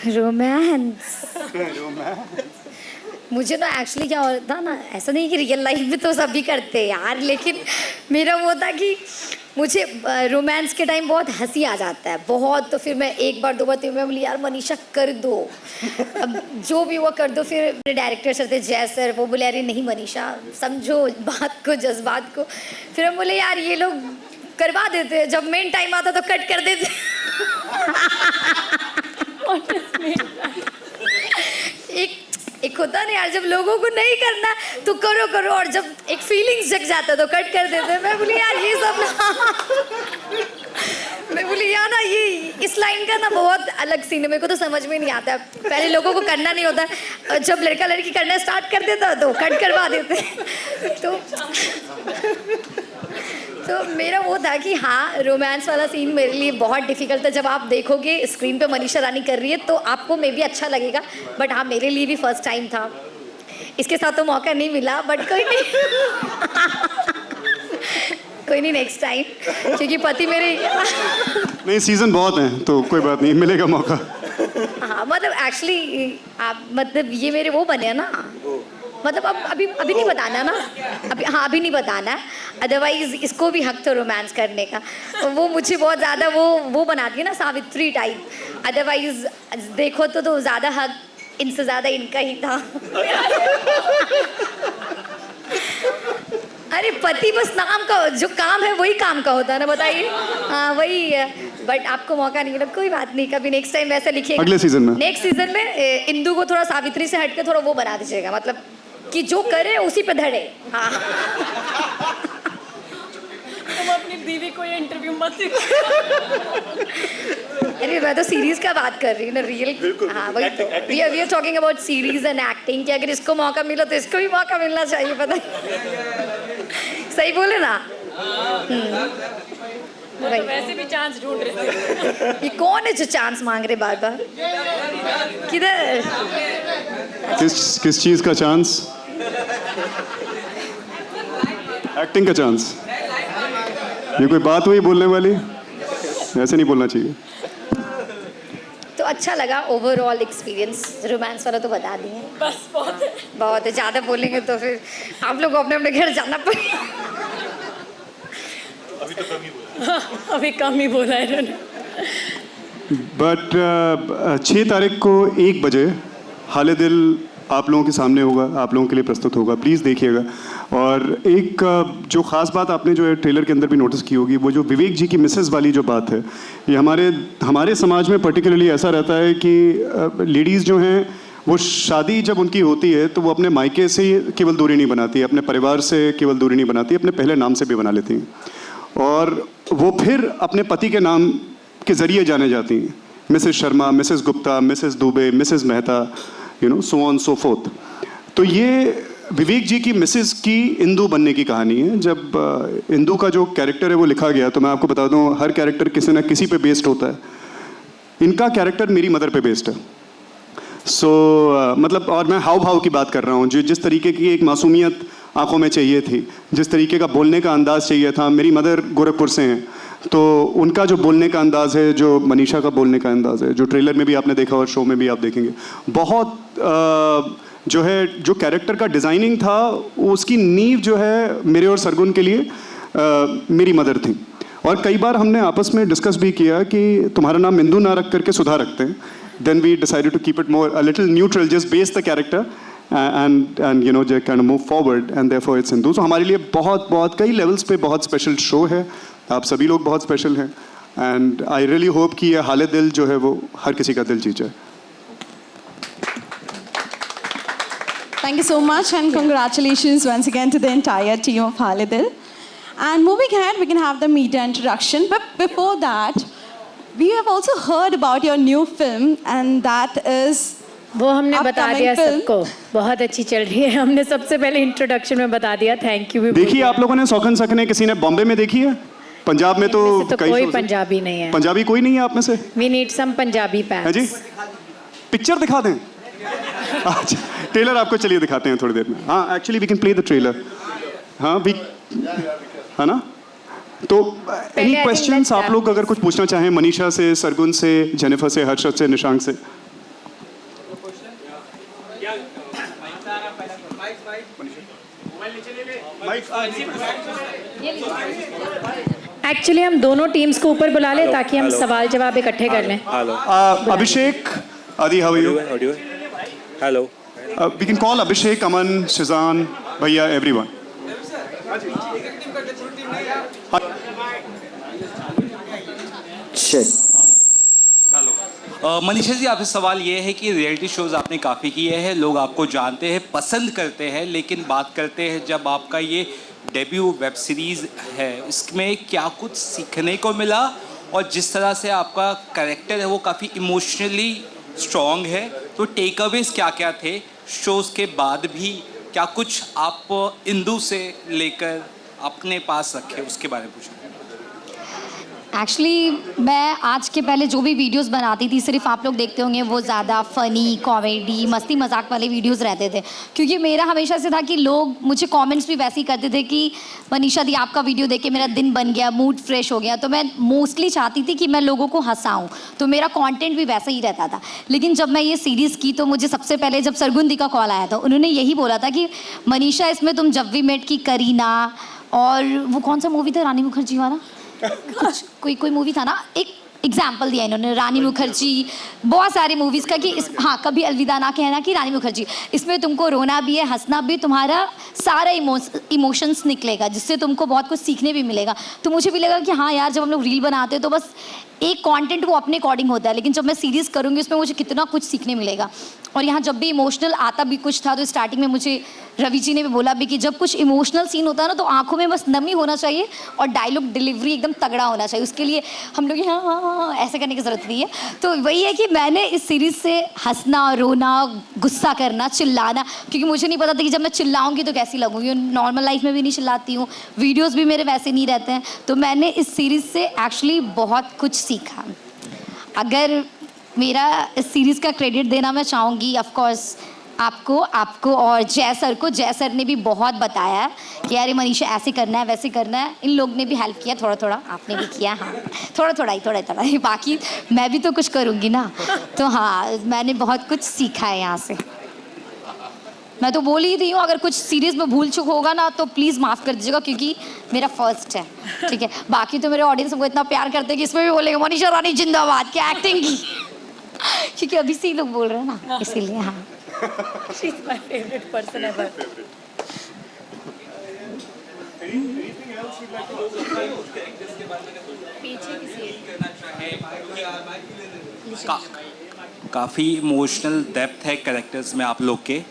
रोमांस मुझे तो एक्चुअली क्या होता ना, ऐसा नहीं कि रियल लाइफ में तो सभी करते हैं यार, लेकिन मेरा वो था कि मुझे रोमांस के टाइम बहुत हंसी आ जाता है बहुत. तो फिर मैं एक बार दो बार तीन बार बोली यार मनीषा कर दो, अब जो भी वो कर दो. फिर मेरे डायरेक्टर सर थे जय सर, वो बोले अरे नहीं मनीषा समझो बात को, जज्बात को. फिर हम बोले यार ये लोग करवा देते, जब मेन टाइम आता तो कट कर देते। एक होता नहीं यार, जब लोगों को नहीं करना तो करो करो, और जब एक फीलिंग्स जग जाता तो कट कर देते। मैं बोली यार ये सब मैं बोली यार ना ये इस लाइन का ना बहुत अलग सीन है, मेरे को तो समझ में नहीं आता। पहले लोगों को करना नहीं होता, और जब लड़का लड़की करना स्टार्ट कर देता तो कट करवा देते। तो मेरा वो था कि हाँ, रोमांस वाला सीन मेरे लिए बहुत डिफिकल्ट था। जब आप देखोगे स्क्रीन पे मनीषा रानी कर रही है तो आपको मे भी अच्छा लगेगा, बट हाँ मेरे लिए भी फर्स्ट टाइम था। इसके साथ तो मौका नहीं मिला, बट कोई नहीं कोई नहीं, नेक्स्ट टाइम, क्योंकि पति मेरे नहीं, सीजन बहुत हैं तो कोई बात नहीं, मिलेगा मौका। हाँ मतलब एक्चुअली आप मतलब ये मेरे वो बने हैं ना, मतलब अब अभी नहीं बताना ना, अभी नहीं बताना, अदरवाइज इसको भी हक तो रोमांस करने का। तो वो मुझे बहुत ज़्यादा वो बनाती है ना सावित्री टाइप, अदरवाइज देखो तो ज़्यादा हक इनसे ज़्यादा इनका ही था। अरे पति बस नाम का, जो काम है वही काम का होता है ना, बताइए। हाँ वही है, बट आपको मौका नहीं मिला, कोई बात नहीं, कभी नेक्स्ट टाइम वैसे लिखिएगा। अगले सीजन में, नेक्स्ट सीजन में इंदु को थोड़ा सावित्री से हटके थोड़ा वो बना दीजिएगा, मतलब कि जो करे उसी पे धड़े। हाँ तुम अपनी बीवी को ये इंटरव्यू मत अरे मैं तो सीरीज का बात कर रही हूँ ना, रियल। हाँ वही तो, we are talking about series and acting, कि अगर इसको मौका मिला तो इसको भी मौका मिलना चाहिए, पता सही बोले ना। तो वैसे भी चांस ढूंढ रहे थे। ये कौन है जो चांस मांग रहे बार बार? किधर? किस चीज का चांस? एक्टिंग का चांस? ये कोई बात हुई बोलने वाली? ऐसे नहीं बोलना चाहिए। तो अच्छा लगा ओवरऑल एक्सपीरियंस, रोमांस वाला तो बता दिए, बस बहुत है, ज़्यादा बोलेंगे तो फिर आप लोग को अपने अपने घर जाना पड़ेगा। अभी कम ही बोला है इन्होंने। बट 6 तारीख को 1 बजे हाले दिल आप लोगों के सामने होगा, आप लोगों के लिए प्रस्तुत होगा, प्लीज़ देखिएगा। और एक जो ख़ास बात आपने जो है ट्रेलर के अंदर भी नोटिस की होगी, वो जो विवेक जी की मिसेस वाली जो बात है, ये हमारे समाज में पर्टिकुलरली ऐसा रहता है कि लेडीज़ जो हैं वो शादी जब उनकी होती है तो वो अपने मायके से केवल दूरी नहीं बनाती, अपने परिवार से केवल दूरी नहीं बनाती, अपने पहले नाम से भी बना लेती हैं, और वो फिर अपने पति के नाम के ज़रिए जाने जाती हैं, Mrs Sharma, Mrs Gupta, Mrs Dubey, Mrs Mehta, so on so fourth. तो ये विवेक जी की मिसेस की इंदु बनने की कहानी है। जब इंदु का जो कैरेक्टर है वो लिखा गया, तो मैं आपको बता दूं, हर कैरेक्टर किसी न किसी पे बेस्ड होता है। इनका कैरेक्टर मेरी मदर पे बेस्ड है। मतलब, और मैं हाव भाव की बात कर रहा हूँ, जो जिस तरीके की एक मासूमियत आंखों में चाहिए थी, जिस तरीके का बोलने का अंदाज़ चाहिए था। मेरी मदर गोरखपुर से हैं, तो उनका जो बोलने का अंदाज़ है, जो मनीषा का बोलने का अंदाज़ है, जो ट्रेलर में भी आपने देखा और शो में भी आप देखेंगे, बहुत जो है, जो कैरेक्टर का डिज़ाइनिंग था, उसकी नींव जो है मेरे और सरगुन के लिए मेरी मदर थी। और कई बार हमने आपस में डिस्कस भी किया कि तुम्हारा नाम इंदु ना रख करके सुधा रखते हैं। Then we decided to keep it more a little neutral, just base the character and just kind of move forward, and therefore it's Hindu. So हमारे लिए बहुत कई लेवल्स पे बहुत स्पेशल शो है। आप सभी लोग बहुत स्पेशल हैं, एंड आई रियली होप कि ये हाले दिल जो है वो हर किसी का दिल जीत जाए। Thank you so much, and congratulations once again to the entire team of Hale Dil. And moving ahead, we can have the media introduction. But before that, we have also heard about your new film, and that is वो हमने बता दिया सबको, बहुत अच्छी चल रही है। हमने सबसे पहले इंट्रोडक्शन में बता दिया, थैंक यू भी। देखिए आप लोगों ने सौखन सकने, किसी ने बॉम्बे में देखी है? पंजाब में तो कोई पंजाबी नहीं है। पंजाबी कोई नहीं है आप में से? We need some Punjabi packs. है जी, पिक्चर दिखा दें? अच्छा, ट्रेलर आपको चलिए दिखाते हैं थोड़ी देर में। हाँ, actually we can play the trailer. हाँ भी, है ना? तो एनी क्वेश्चंस आप लोग अगर कुछ पूछना चाहें मनीषा से, सरगुन से, जेनिफर से, हर्षद से, निशांक से। एक्चुअली हम दोनों टीम्स को ऊपर बुला लें ताकि हम सवाल जवाब इकट्ठे कर लें। अभिषेक, Adi, how are you? Hello. We can call Abhishek, Aman, Shizan, Bhaiya, everyone. Check. Hello Manisha ji, आपसे सवाल ये है कि रियलिटी शोज़ आपने काफ़ी किए हैं, लोग आपको जानते हैं, पसंद करते हैं, लेकिन बात करते हैं जब आपका ये डेब्यू वेब सीरीज़ है, इसमें क्या कुछ सीखने को मिला? और जिस तरह से आपका कैरेक्टर है वो काफ़ी इमोशनली स्ट्रॉन्ग है, तो टेक अवेज क्या क्या थे शोज़ के बाद भी? क्या कुछ आप इंदु से लेकर अपने पास रखे, उसके बारे में पूछूं। एक्चुअली मैं आज के पहले जो भी वीडियोस बनाती थी, सिर्फ आप लोग देखते होंगे वो ज़्यादा फ़नी, कॉमेडी, मस्ती मजाक वाले वीडियोस रहते थे, क्योंकि मेरा हमेशा से था कि लोग मुझे कमेंट्स भी वैसे ही करते थे कि मनीषा दी आपका वीडियो देख के मेरा दिन बन गया, मूड फ्रेश हो गया। तो मैं मोस्टली चाहती थी कि मैं लोगों को हंसाऊँ, तो मेरा कॉन्टेंट भी वैसा ही रहता था। लेकिन जब मैं ये सीरीज़ की तो मुझे सबसे पहले जब सरगुन दी का कॉल आया था, उन्होंने यही बोला था कि मनीषा इसमें तुम जब वी मेट की करीना, और वो कौन सा मूवी था रानी मुखर्जी वाला, कुछ कोई मूवी था ना, एक एग्जाम्पल दिया इन्होंने, रानी मुखर्जी, बहुत सारी मूवीज़ का कि इस हाँ कभी अलविदा ना कहना कि रानी मुखर्जी, इसमें तुमको रोना भी है, हंसना भी, तुम्हारा सारा इमोशंस निकलेगा, जिससे तुमको बहुत कुछ सीखने भी मिलेगा। तो मुझे भी लगा कि हाँ यार, जब हम लोग रील बनाते हैं तो बस एक कंटेंट वो अपने अकॉर्डिंग होता है, लेकिन जब मैं सीरीज़ करूँगी उसमें मुझे कितना कुछ सीखने मिलेगा। और यहाँ जब भी इमोशनल आता भी कुछ था तो स्टार्टिंग में मुझे रवि जी ने भी बोला भी कि जब कुछ इमोशनल सीन होता है ना तो आंखों में बस नमी होना चाहिए और डायलॉग डिलीवरी एकदम तगड़ा होना चाहिए, उसके लिए हम लोग हाँ हाँ हाँ ऐसे करने की ज़रूरत नहीं है। तो वही है कि मैंने इस सीरीज़ से हंसना, रोना, गुस्सा करना, चिल्लाना, क्योंकि मुझे नहीं पता था कि जब मैं चिल्लाऊंगी तो कैसी लगूंगी। नॉर्मल लाइफ में भी नहीं चिल्लाती हूँ, वीडियोज़ भी मेरे वैसे नहीं रहते हैं। तो मैंने इस सीरीज़ से एक्चुअली बहुत कुछ सीखा। अगर मेरा इस सीरीज़ का क्रेडिट देना मैं चाहूँगी ऑफ कोर्स आपको और जय सर को। जय सर ने भी बहुत बताया कि अरे मनीषा ऐसे करना है, वैसे करना है। इन लोग ने भी हेल्प किया थोड़ा थोड़ा, आपने भी किया, हाँ थोड़ा ही, बाकी मैं भी तो कुछ करूँगी ना। तो हाँ, मैंने बहुत कुछ सीखा है यहाँ से। मैं तो बोल ही रही हूँ, अगर कुछ सीरीज़ में भूल चूक होगा ना तो प्लीज़ माफ़ कर दीजिएगा, क्योंकि मेरा फर्स्ट है, ठीक है। बाकी तो मेरे ऑडियंस हमको इतना प्यार करते हैं कि इसमें भी बोलेंगे मनीषा रानी जिंदाबाद, क्या एक्टिंग की, क्योंकि अभी से ही लोग बोल रहे हैं ना, इसीलिए। हाँ, she is my favourite person ever. काफ़ी इमोशनल डेप्थ है कैरेक्टर्स में आप लोग के,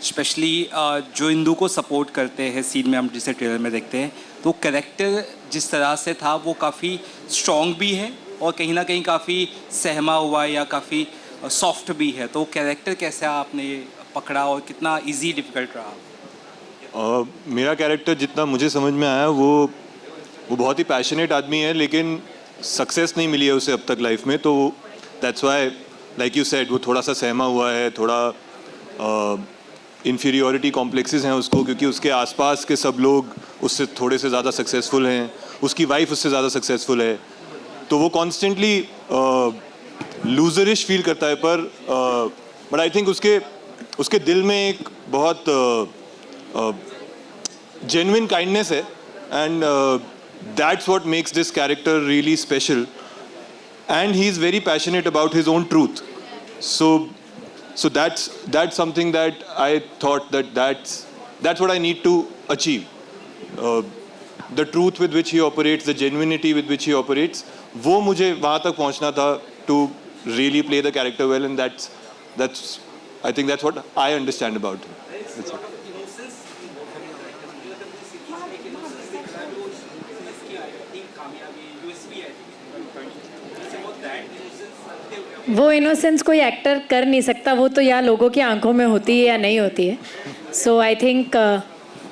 स्पेशली जो इंदु को सपोर्ट करते हैं सीन में, हम जिसे ट्रेलर में देखते हैं, तो कैरेक्टर जिस तरह से था वो काफ़ी स्ट्रॉन्ग भी है और कहीं ना कहीं काफ़ी सहमा हुआ या काफ़ी सॉफ्ट भी है। तो कैरेक्टर कैसे आपने पकड़ा और कितना इजी डिफ़िकल्ट रहा? मेरा कैरेक्टर जितना मुझे समझ में आया वो बहुत ही पैशनेट आदमी है, लेकिन सक्सेस नहीं मिली है उसे अब तक लाइफ में। तो that's why like you said वो थोड़ा सा सहमा हुआ है, थोड़ा इन्फीरियोरिटी कॉम्प्लेक्सेस हैं उसको, क्योंकि उसके आसपास के सब लोग उससे थोड़े से ज़्यादा सक्सेसफुल हैं, उसकी वाइफ उससे ज़्यादा सक्सेसफुल है, तो वो कॉन्स्टेंटली लूजरिश फील करता है। बट आई थिंक उसके दिल में एक बहुत जेन्युइन काइंडनेस है, and that's what makes this character really special, and he is very passionate about his own truth. So that's something that I thought that's what I need to achieve. The truth with which he operates, the genuinity with which he operates, वो मुझे वहाँ तक पहुँचना था to really play the character well, and that's I think that's what I understand about him. That's it. वो innocence कोई actor कर नहीं सकता, वो तो या लोगों की आंखों में होती है या नहीं होती है। सो आई थिंक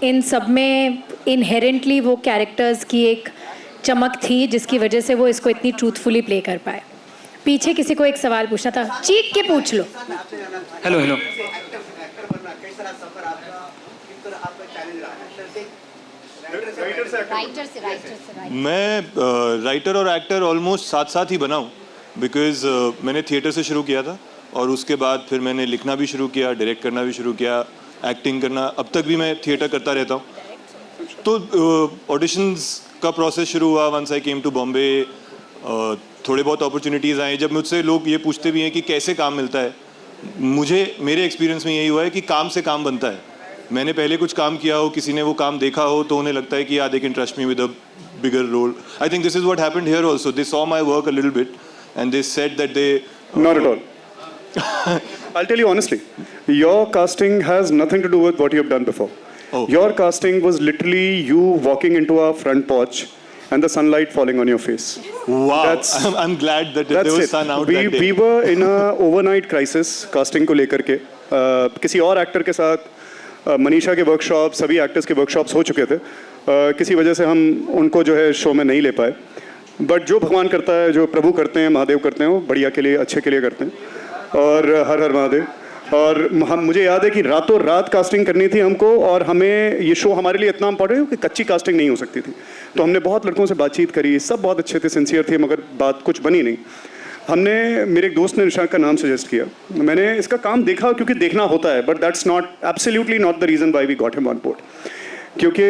इन सब में इनहेरेंटली वो कैरेक्टर्स की एक चमक थी जिसकी वजह से वो इसको इतनी ट्रूथफुली प्ले कर पाए। पीछे किसी को एक सवाल पूछना था, चीख के पूछ लो। हेलो मैं राइटर और एक्टर ऑलमोस्ट साथ साथ ही बना हूँ, बिकॉज मैंने थिएटर से शुरू किया था और उसके बाद फिर मैंने लिखना भी शुरू किया, डायरेक्ट करना भी शुरू किया, एक्टिंग करना, अब तक भी मैं थिएटर करता रहता हूँ। तो ऑडिशंस का प्रोसेस शुरू हुआ once I came to Bombay, थोड़े बहुत अपॉर्चुनिटीज़ आए। जब मुझसे लोग ये पूछते भी हैं कि कैसे काम मिलता है, मेरे एक्सपीरियंस में यही हुआ है कि काम से काम बनता है। मैंने पहले कुछ काम किया हो, किसी ने वो काम देखा हो, तो उन्हें लगता है कि यार they can trust me with a bigger role. I think this is what happened here also. They saw my work a little bit and they said that they... Not at all. I'll tell you honestly, your casting has nothing to do with what you have done before. Oh. Your casting was literally you walking into our front porch and the sunlight falling on your face. Wow, I'm glad that there was sun out that day. We were in a overnight crisis casting को लेकर के किसी और actor के साथ मनीषा के workshop सभी actors के वर्कशॉप्स हो चुके थे किसी वजह से हम उनको जो है शो में नहीं ले पाए बट जो भगवान करता है जो प्रभु करते हैं महादेव करते हैं वो बढ़िया के लिए अच्छे के लिए करते हैं और हर हर महादेव और हम मुझे याद है कि रातों रात कास्टिंग करनी थी हमको और हमें ये शो हमारे लिए इतना इम्पोर्टेंट है कि कच्ची कास्टिंग नहीं हो सकती थी तो हमने बहुत लड़कों से बातचीत करी सब बहुत अच्छे थे सिंसियर थे मगर बात कुछ बनी नहीं हमने मेरे एक दोस्त ने निशांक का नाम सजेस्ट किया मैंने इसका काम देखा क्योंकि देखना होता है but that's not absolutely not the reason why we got him on board क्योंकि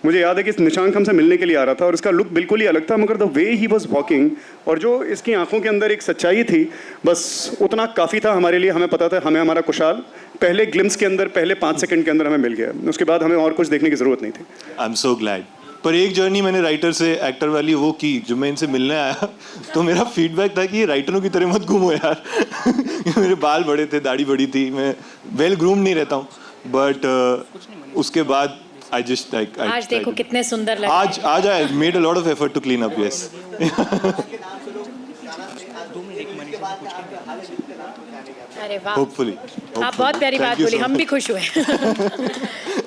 मुझे याद है कि निशांक हमसे मिलने के लिए आ रहा था और इसका लुक बिल्कुल ही अलग था मगर the way he was walking और जो इसकी आंखों के अंदर एक सच्चाई थी बस उतना काफ़ी था हमारे लिए हमें पता था हमें हमारा कुशाल पहले ग्लिम्स के अंदर पहले 5 सेकंड के अंदर हमें मिल गया उसके बाद हमें और कुछ देखने की ज़रूरत नहीं थी आई एम सो ग्लैड पर एक जर्नी मैंने राइटर से एक्टर वाली वो की जब मैं इनसे मिलने आया तो मेरा फीडबैक था कि ये राइटरों की तरह मत घूमो यार मेरे बाल बड़े थे दाढ़ी बड़ी थी मैं वेल ग्रूम नहीं रहता हूँ बट उसके बाद I just like आज देखो कितने सुंदर लग आज I made a lot of effort to clean up yes अरे वाह hopefully आप बहुत प्यारी बात बोली हम भी खुश हुए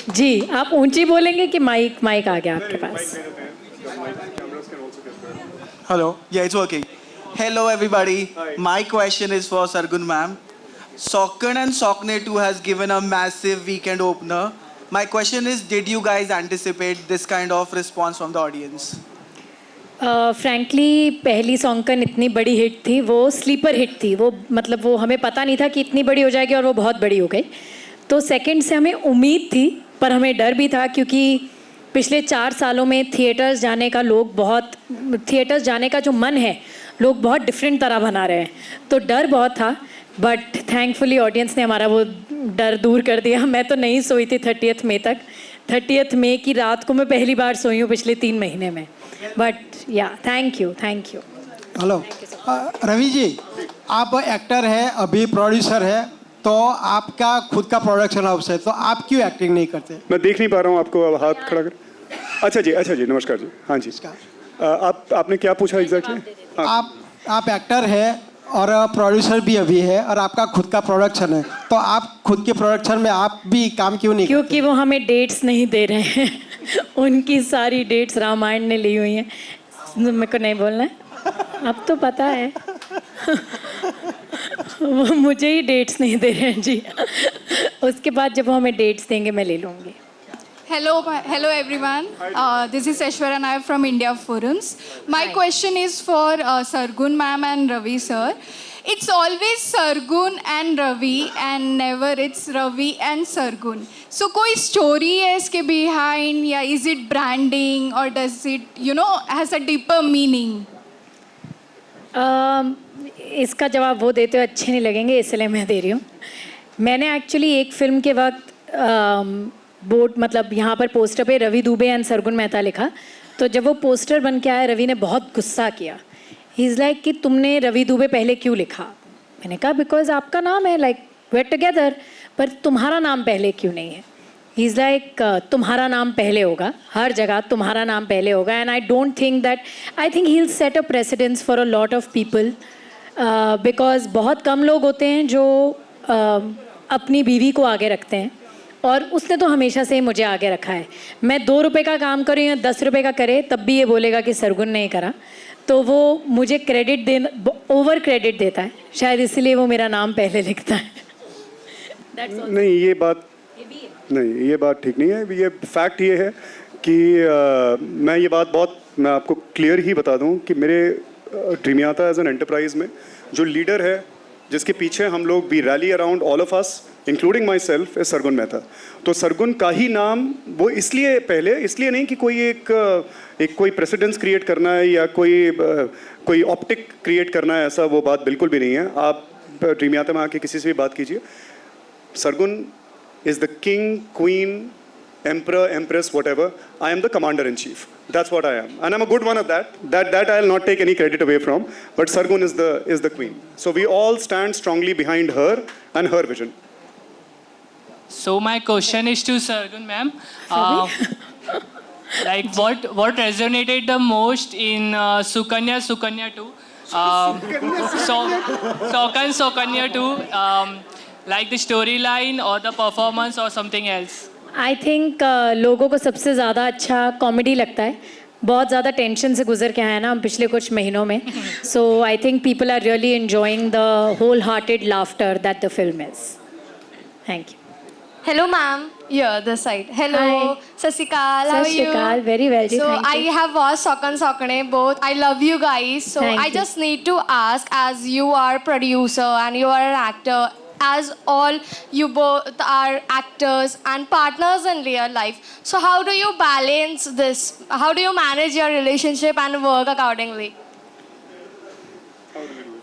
जी आप ऊंची बोलेंगे कि माइक आ गया आपके पास Hello, yeah, it's working. Hello, everybody. My question is for Sargun ma'am. Sokkan and Sokne 2 has given a massive weekend opener. My question is, did you guys anticipate this kind of response from the audience? Frankly पहली सॉन्कन इतनी बड़ी hit थी वो sleeper hit थी वो मतलब वो हमें पता नहीं था कि इतनी बड़ी हो जाएगी और वो बहुत बड़ी हो गई तो सेकंड से हमें उम्मीद थी पर हमें डर भी था क्योंकि पिछले 4 सालों में थिएटर्स जाने का जो मन है लोग बहुत डिफरेंट तरह बना रहे हैं तो डर बहुत था बट थैंकफुली ऑडियंस ने हमारा वो डर दूर कर दिया मैं तो नहीं सोई थी 30th मई तक 30th मई की रात को मैं पहली बार सोई हूँ पिछले 3 महीने में बट या thank you hello Ravi ji आप एक्टर हैं अभी प्रोड्यूसर है तो आपका खुद का प्रोडक्शन हाउस है तो आप क्यों एक्टिंग नहीं करते मैं देख नहीं पा रहा हूँ आपको अब हाथ खड़ा कर अच्छा जी नमस्कार जी हाँ जी आपने क्या पूछा एग्जैक्टली आप एक्टर है और प्रोड्यूसर भी अभी है और आपका खुद का प्रोडक्शन है तो आप खुद के प्रोडक्शन में आप भी काम क्यों नहीं क्योंकि वो हमें डेट्स नहीं दे रहे हैं उनकी सारी डेट्स रामायण ने ली हुई हैं मेरे को नहीं बोलना है अब तो पता है वो मुझे ही डेट्स नहीं दे रहे हैं जी उसके बाद जब वो हमें डेट्स देंगे मैं ले लूँगी Hello everyone. This is Aishwarya Nair from India Forums. My question is for Sargun ma'am and Ravi sir. It's always Sargun and Ravi and never it's Ravi and Sargun. So कोई story है इसके behind या is it branding or does it has a deeper meaning? इसका जवाब वो देते हुए अच्छे नहीं लगेंगे इसलिए मैं दे रही हूँ मैंने एक्चुअली एक फिल्म के वक्त बोर्ड मतलब यहाँ पर पोस्टर पे रवि दुबे एंड सरगुन मेहता लिखा तो जब वो पोस्टर बन के आया रवि ने बहुत गुस्सा किया ही इज़ लाइक कि तुमने रवि दुबे पहले क्यों लिखा मैंने कहा बिकॉज आपका नाम है लाइक वी आर टुगेदर पर तुम्हारा नाम पहले क्यों नहीं है ही इज़ लाइक तुम्हारा नाम पहले होगा हर जगह तुम्हारा नाम पहले होगा and I don't think that I think he will set a precedence for a lot of people because बहुत कम लोग होते हैं जो अपनी बीवी को आगे रखते हैं और उसने तो हमेशा से ही मुझे आगे रखा है मैं 2 रुपये का काम करूँ या 10 रुपये का करे तब भी ये बोलेगा कि सरगुन नहीं करा तो वो मुझे ओवर क्रेडिट देता है शायद इसीलिए वो मेरा नाम पहले लिखता है नहीं ये बात ठीक नहीं है ये फैक्ट ये है कि मैं ये बात मैं आपको क्लियर ही बता दूं कि मेरे ड्रीमियाता एज एन एंटरप्राइज में जो लीडर है जिसके पीछे हम लोग we rally around all of us including myself is Sargun Mehta तो सरगुन का ही नाम वो इसलिए नहीं कि कोई एक कोई प्रेसिडेंस क्रिएट करना है या कोई ऑप्टिक क्रिएट करना है ऐसा वो बात बिल्कुल भी नहीं है आप ड्रीमियाता में आके किसी से भी बात कीजिए Sargun is the king queen emperor, empress, whatever. I am the commander-in-chief. That's what I am. And I'm a good one at that. That I'll not take any credit away from. But Sargun is the queen. So we all stand strongly behind her and her vision. So my question is to Sargun ma'am. Like what resonated the most in Sukanya 2? Sokanya 2, like the storyline or the performance or something else? I think लोगों को सबसे ज़्यादा अच्छा comedy लगता है. बहुत ज़्यादा tension से गुजर के आए हैं ना हम पिछले कुछ महीनों में. So I think people are really enjoying the wholehearted laughter that the film is. Thank you. Hello, ma'am. Yeah, this side. Hello, Sasikal. How are you? Sasikal, very well. So thank I you. have watched Sokan Sokane both. I love you guys. So Thank I you. just need to ask, as you are producer and you are an actor, as all you both are actors and partners in real life. So how do you balance this? How do you manage your relationship and work accordingly?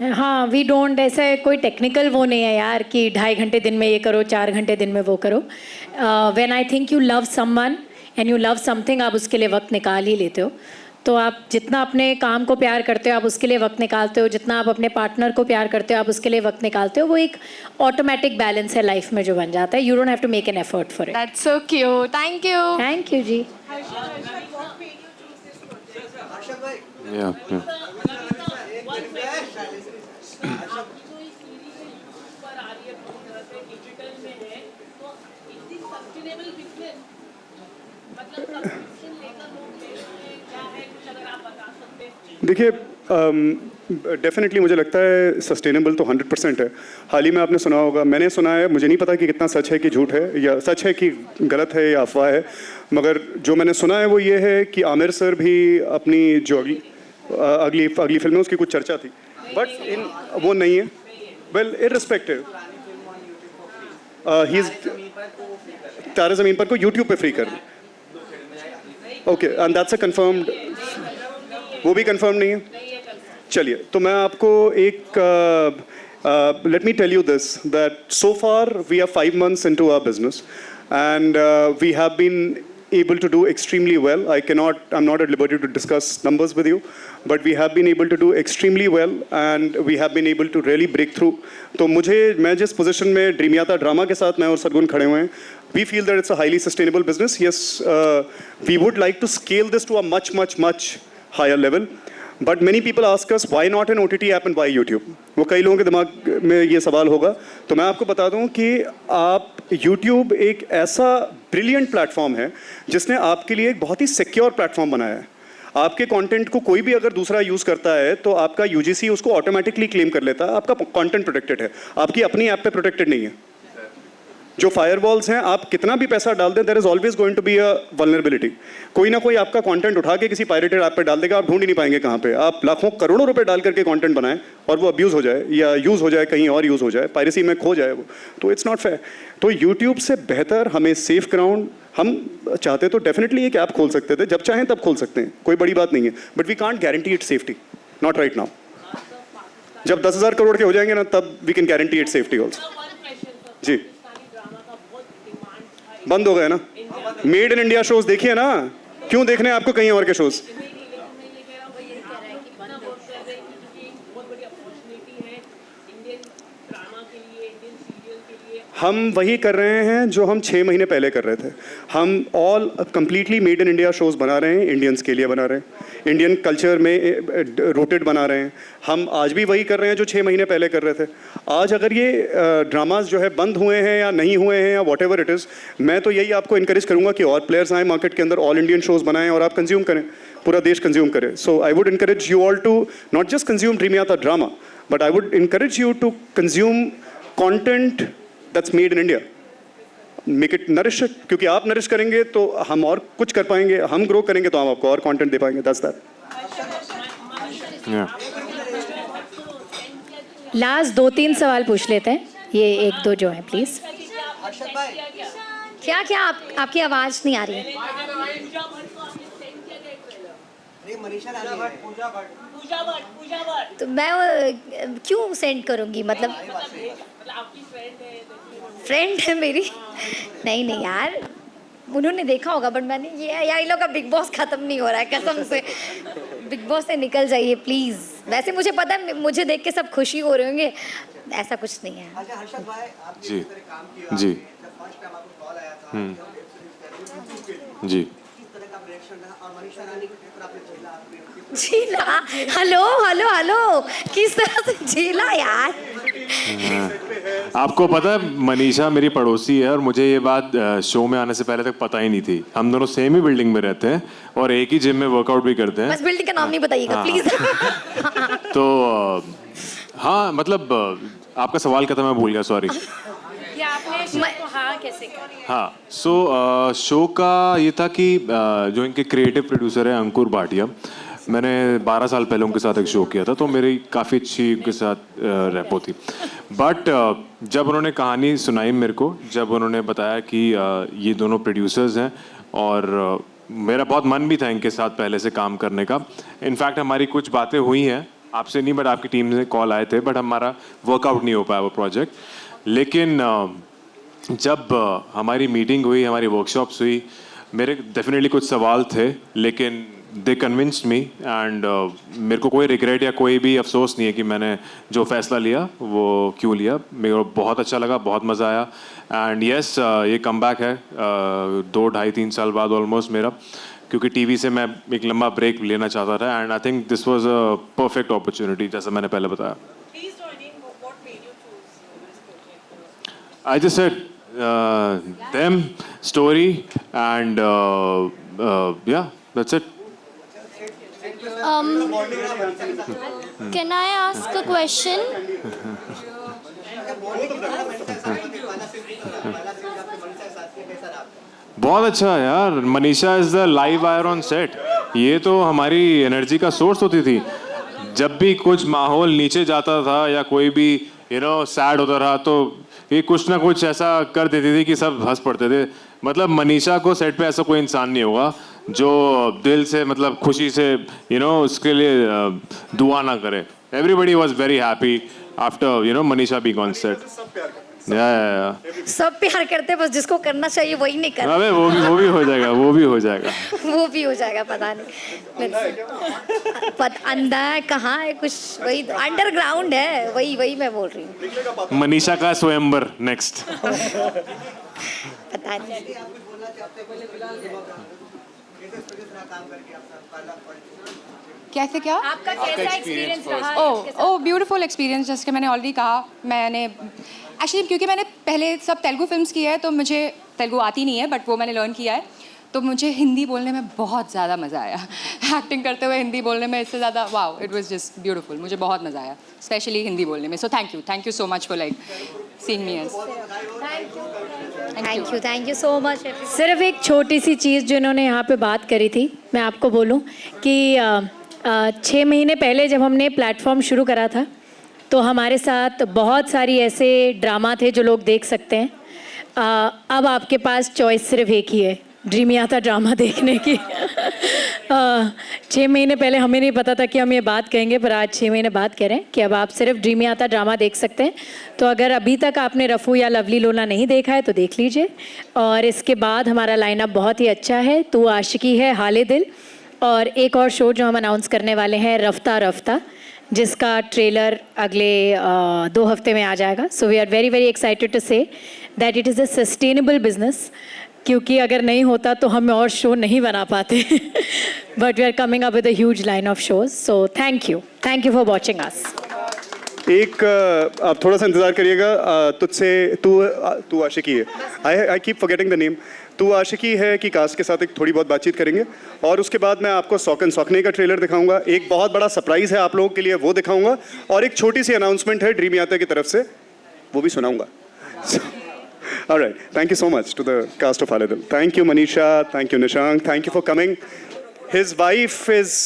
हाँ, we don't, ऐसा कोई technical वो नहीं है यार कि 2.5 घंटे दिन में ये करो, 4 घंटे दिन में वो करो. When I think you love someone and you love something, आप उसके लिए वक्त निकाल ही लेते हो. तो आप जितना अपने काम को प्यार करते हो आप उसके लिए वक्त निकालते हो, जितना आप अपने पार्टनर को प्यार करते हो आप उसके लिए वक्त निकालते हो. वो एक ऑटोमेटिक बैलेंस है लाइफ में जो बन जाता है. You don't have to make an effort for it. That's so cute. Thank you. Thank you जी. देखिए, डेफिनेटली मुझे लगता है सस्टेनेबल तो 100% है. हाल ही में आपने सुना होगा, मैंने सुना है, मुझे नहीं पता कि कितना सच है कि झूठ है, या सच है कि गलत है या अफवाह है, मगर जो मैंने सुना है वो ये है कि आमिर सर भी अपनी जो अगली फिल्म में उसकी कुछ चर्चा थी, बट वो नहीं है. वेल, इररिस्पेक्टिव, ही इज तारे ज़मीन पर को यूट्यूब पे फ्री कर. Okay, and that's a confirmed, वो भी कंफर्म नहीं है. चलिए, तो मैं आपको एक let me tell you this, that so far we are 5 months into our business and we have been able to do extremely well. I'm not at liberty to discuss numbers with you, but we have been able to do extremely well and we have been able to really break through. तो मैं जिस position में dream यात्रा drama के साथ मैं और सरगुन खड़े हुए हैं, we feel that it's a highly sustainable business. Yes, we would like to scale this to a much higher level. But many people ask us, why not an OTT app and why YouTube? वो कई लोगों के दिमाग में ये सवाल होगा. तो मैं आपको बता दूं कि आप YouTube एक ऐसा ब्रिलियंट प्लेटफॉर्म है जिसने आपके लिए एक बहुत ही सिक्योर प्लेटफॉर्म बनाया है. आपके कंटेंट को कोई भी अगर दूसरा यूज़ करता है तो आपका UGC उसको ऑटोमेटिकली क्लेम कर लेता है. आपका कंटेंट प्रोटेक्टेड है, आपकी अपनी ऐप पे प्रोटेक्टेड नहीं है. जो फायरवॉल्स हैं, आप कितना भी पैसा डाल दें, there is always going to be a vulnerability. कोई ना कोई आपका कंटेंट उठा के किसी पायरेटेड ऐप पे डाल देगा, आप ढूंढ ही नहीं पाएंगे कहाँ पे. आप लाखों करोड़ों रुपए डाल करके कंटेंट बनाएं और वो अब्यूज़ हो जाए या यूज़ हो जाए, कहीं और यूज़ हो जाए, पायरेसी में खो जाए वो, तो इट्स नॉट फेयर. तो यूट्यूब से बेहतर हमें सेफ ग्राउंड, हम चाहते तो डेफिनेटली एक ऐप खोल सकते थे, जब चाहें तब खोल सकते हैं, कोई बड़ी बात नहीं है. But we can't guarantee it safety, not right now. जब 10,000 करोड़ के हो जाएंगे ना, तब we can guarantee it safety also. जी, बंद हो गए ना. मेड इन इंडिया शोज देखिए ना, क्यों देखने हैं आपको कहीं और के शोज? हम वही कर रहे हैं जो हम 6 महीने पहले कर रहे थे. हम all completely made in India shows बना रहे हैं, इंडियंस के लिए बना रहे हैं, इंडियन कल्चर में रूटेड बना रहे हैं. हम आज भी वही कर रहे हैं जो 6 महीने पहले कर रहे थे. आज अगर ये ड्रामाज जो है बंद हुए हैं या नहीं हुए हैं या वॉट एवर इट इज़, मैं तो यही आपको इनकरेज करूँगा कि और प्लेयर्स आए मार्केट के अंदर, ऑल इंडियन शोज़ बनाएं और आप कंज्यूम करें, पूरा देश कंज्यूम करे. So I would encourage you all to not just consume Dreamiyata drama, but I would encourage you to consume content that's made in India. Make it nourish it, क्योंकि आप nourish करेंगे तो हम और कुछ कर पाएंगे, हम ग्रो करेंगे तो हम आपको और कंटेंट दे पाएंगे. That's that. लास्ट 2-3 सवाल पूछ लेते हैं, ये 1-2 जो है प्लीज. क्या आपकी आवाज़ नहीं आ रही है. तो मैं क्यों सेंड करूँगी, मतलब फ्रेंड है मेरी. नहीं यार, उन्होंने देखा होगा, बट मैंने ये यार इन लोग का बिग बॉस खत्म नहीं हो रहा है कसम से। बिग बॉस से निकल जाइए प्लीज़। वैसे मुझे पता है, मुझे देख के सब खुशी हो रहे होंगे, ऐसा कुछ नहीं है। जी जी जी झीला, हेलो हेलो हेलो, किस तरह से झीला यार। आपको पता है मनीषा मेरी पड़ोसी है और मुझे ये बात शो में आने से पहले तक पता ही नहीं थी। हम दोनों सेम ही बिल्डिंग में रहते हैं और एक ही जिम में वर्कआउट भी करते हैं। बस बिल्डिंग का नाम नहीं बताइएगा हाँ। प्लीज। तो हाँ मतलब आपका सवाल क्या था, मैं भूल गया, सॉरी। आपने शो को हाँ कैसे करा? हाँ सो शो का ये था कि जो इनके क्रिएटिव प्रोड्यूसर है अंकुर भाटिया, मैंने 12 साल पहले उनके साथ एक शो किया था, तो मेरी काफ़ी अच्छी उनके साथ रैपो थी। बट जब उन्होंने कहानी सुनाई मेरे को, जब उन्होंने बताया कि ये दोनों प्रोड्यूसर्स हैं और मेरा बहुत मन भी था इनके साथ पहले से काम करने का। इनफैक्ट हमारी कुछ बातें हुई हैं, आपसे नहीं बट आपकी टीम से कॉल आए थे, बट हमारा वर्कआउट नहीं हो पाया वो प्रोजेक्ट। लेकिन जब हमारी मीटिंग हुई, हमारी वर्कशॉप्स हुई, मेरे डेफिनेटली कुछ सवाल थे, लेकिन दे कन्विंस्ड मी एंड मेरे को कोई रिग्रेट या कोई भी अफसोस नहीं है कि मैंने जो फैसला लिया वो क्यों लिया। मेरे को बहुत अच्छा लगा, बहुत मज़ा आया एंड यस ये कम बैक है 2, 2.5, 3 साल बाद ऑलमोस्ट मेरा, क्योंकि टीवी से मैं एक लंबा ब्रेक लेना चाहता था and I think this was a perfect opportunity, जैसा मैंने पहले बताया। I just said them, story and yeah, that's it. Can I ask a question? बहुत अच्छा यार, Manisha is the live wire on set. ये तो हमारी एनर्जी का सोर्स होती थी। जब भी कुछ माहौल नीचे जाता था या कोई भी सैड होता रहा, तो ये कुछ ना कुछ ऐसा कर देती थी कि सब हंस पड़ते थे। मतलब मनीषा को सेट पे ऐसा कोई इंसान नहीं होगा जो दिल से मतलब खुशी से उसके लिए दुआ ना करे। Everybody was very happy after Manisha being on set. सब प्यार करते हैं, बस जिसको करना चाहिए वही नहीं करता। अबे वो भी हो जाएगा, वो भी हो जाएगा। वो भी हो जाएगा, पता नहीं अंदर कहाँ है कुछ, वही अंडरग्राउंड है, वही मैं बोल रही हूँ। मनीषा का स्वयंवर नेक्स्ट। पता नहीं। कैसे क्या आपका कैसा एक्सपीरियंस रहा? Oh beautiful experience. जैसे कि मैंने ऑलरेडी कहा, मैंने एक्चुअली क्योंकि मैंने पहले सब तेलुगु फिल्म्स की है तो मुझे तेलुगु आती नहीं है, बट वो मैंने लर्न किया है, तो मुझे हिंदी बोलने में बहुत ज़्यादा मज़ा आया। एक्टिंग करते हुए हिंदी बोलने में इससे ज़्यादा wow, it was just beautiful. मुझे बहुत मज़ा आया, स्पेशली हिंदी बोलने में। So thank you so much for like seeing me as. Thank you so much. सिर्फ एक छोटी सी चीज़ जो इन्होंने यहाँ पे बात करी थी, मैं आपको बोलूँ कि 6 महीने पहले जब हमने प्लेटफॉर्म शुरू करा था तो हमारे साथ बहुत सारी ऐसे ड्रामा थे जो लोग देख सकते हैं। अब आपके पास चॉइस सिर्फ एक ही है, ड्रीमियाता ड्रामा देखने की। 6 महीने पहले हमें नहीं पता था कि हम ये बात कहेंगे, पर आज 6 महीने बाद कह रहे हैं कि अब आप सिर्फ ड्रीमियाता ड्रामा देख सकते हैं। तो अगर अभी तक आपने रफ़ू या लवली लोला नहीं देखा है तो देख लीजिए। और इसके बाद हमारा लाइनअप बहुत ही अच्छा है। तू आशिकी है, हाले दिल, और एक और शो जो हम अनाउंस करने वाले हैं रफ्ता रफ्ता, जिसका ट्रेलर अगले 2 हफ्ते में आ जाएगा। So we are very very excited to say that it is a sustainable business, क्योंकि अगर नहीं होता तो हम और शो नहीं बना पाते। But we are coming up with a huge line of shows. So thank you for watching us. एक आप थोड़ा सा इंतजार करिएगा। तुझसे तू आशिकी है, I keep forgetting the name. तू आशिकी है कि कास्ट के साथ एक थोड़ी बहुत बातचीत करेंगे और उसके बाद मैं आपको सौकन सौकने का ट्रेलर दिखाऊंगा। एक बहुत बड़ा सरप्राइज है आप लोगों के लिए, वो दिखाऊंगा, और एक छोटी सी अनाउंसमेंट है ड्रीमियाता की तरफ से, वो भी सुनाऊंगा। Alright, thank you so much to the cast of Haledil. Thank you Manisha, thank you Nishank, thank you for coming. His wife is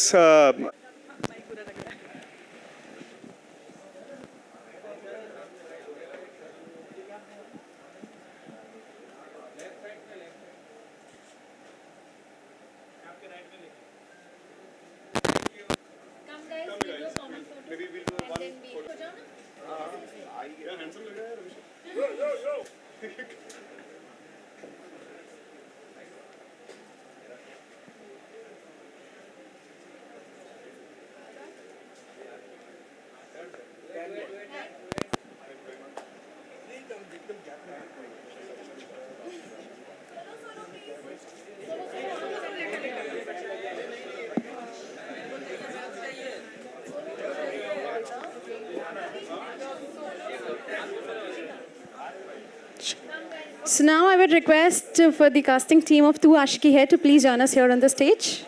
So now I would request for the casting team of Tu Aashiki Hai to please join us here on the stage.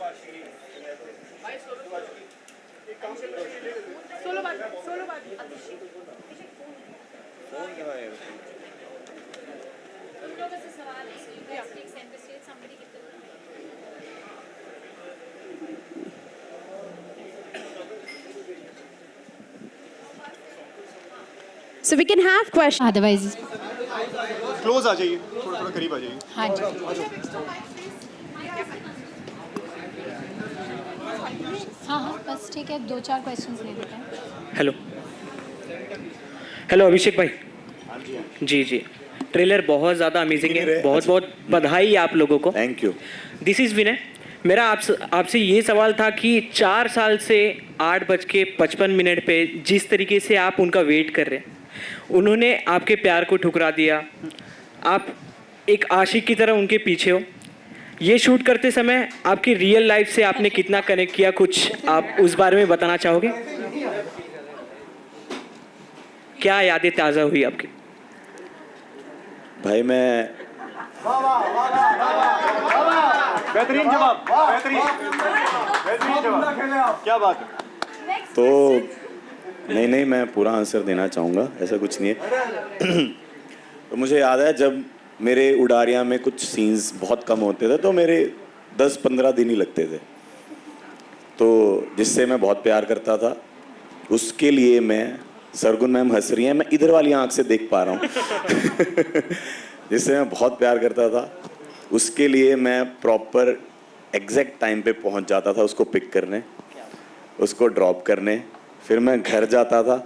So we can have questions. Otherwise, close आ जाइए, थोड़ा थोड़ा करीब आ जाइए. हाँ जी. हाँ हाँ बस ठीक है, 2-4 क्वेश्चंस ले लेते हैं. हेलो हेलो अभिषेक भाई. जी जी, ट्रेलर बहुत ज़्यादा अमेजिंग है. बहुत बहुत बधाई आप लोगों को. Thank you. दिस इज़ विनय. मेरा आपसे ये सवाल था कि 4 साल से 8:55 पे जिस तरीके से आप उनका वेट कर रहे हैं, उन्होंने आपके प्यार को ठुकरा दिया. आप एक आशिक की तरह उनके पीछे हो. ये शूट करते समय आपकी रियल लाइफ से आपने कितना कनेक्ट किया, कुछ आप उस बारे में बताना चाहोगे? क्या यादें ताज़ा हुई आपकी? भाई मैं बेहतरीन जवाब, बेहतरीन जवाब. क्या बात है. तो नहीं मैं पूरा आंसर देना चाहूँगा, ऐसा कुछ नहीं है. तो मुझे याद है जब मेरे उडारियाँ में कुछ सीन्स बहुत कम होते थे तो मेरे 10-15 दिन ही लगते थे. तो जिससे मैं बहुत प्यार करता था, उसके लिए मैं, सरगुन मैम हंस रही हैं, मैं इधर वाली आँख से देख पा रहा हूँ. जिससे मैं बहुत प्यार करता था, उसके लिए मैं प्रॉपर एग्जैक्ट टाइम पे पहुँच जाता था उसको पिक करने, उसको ड्रॉप करने. फिर मैं घर जाता था,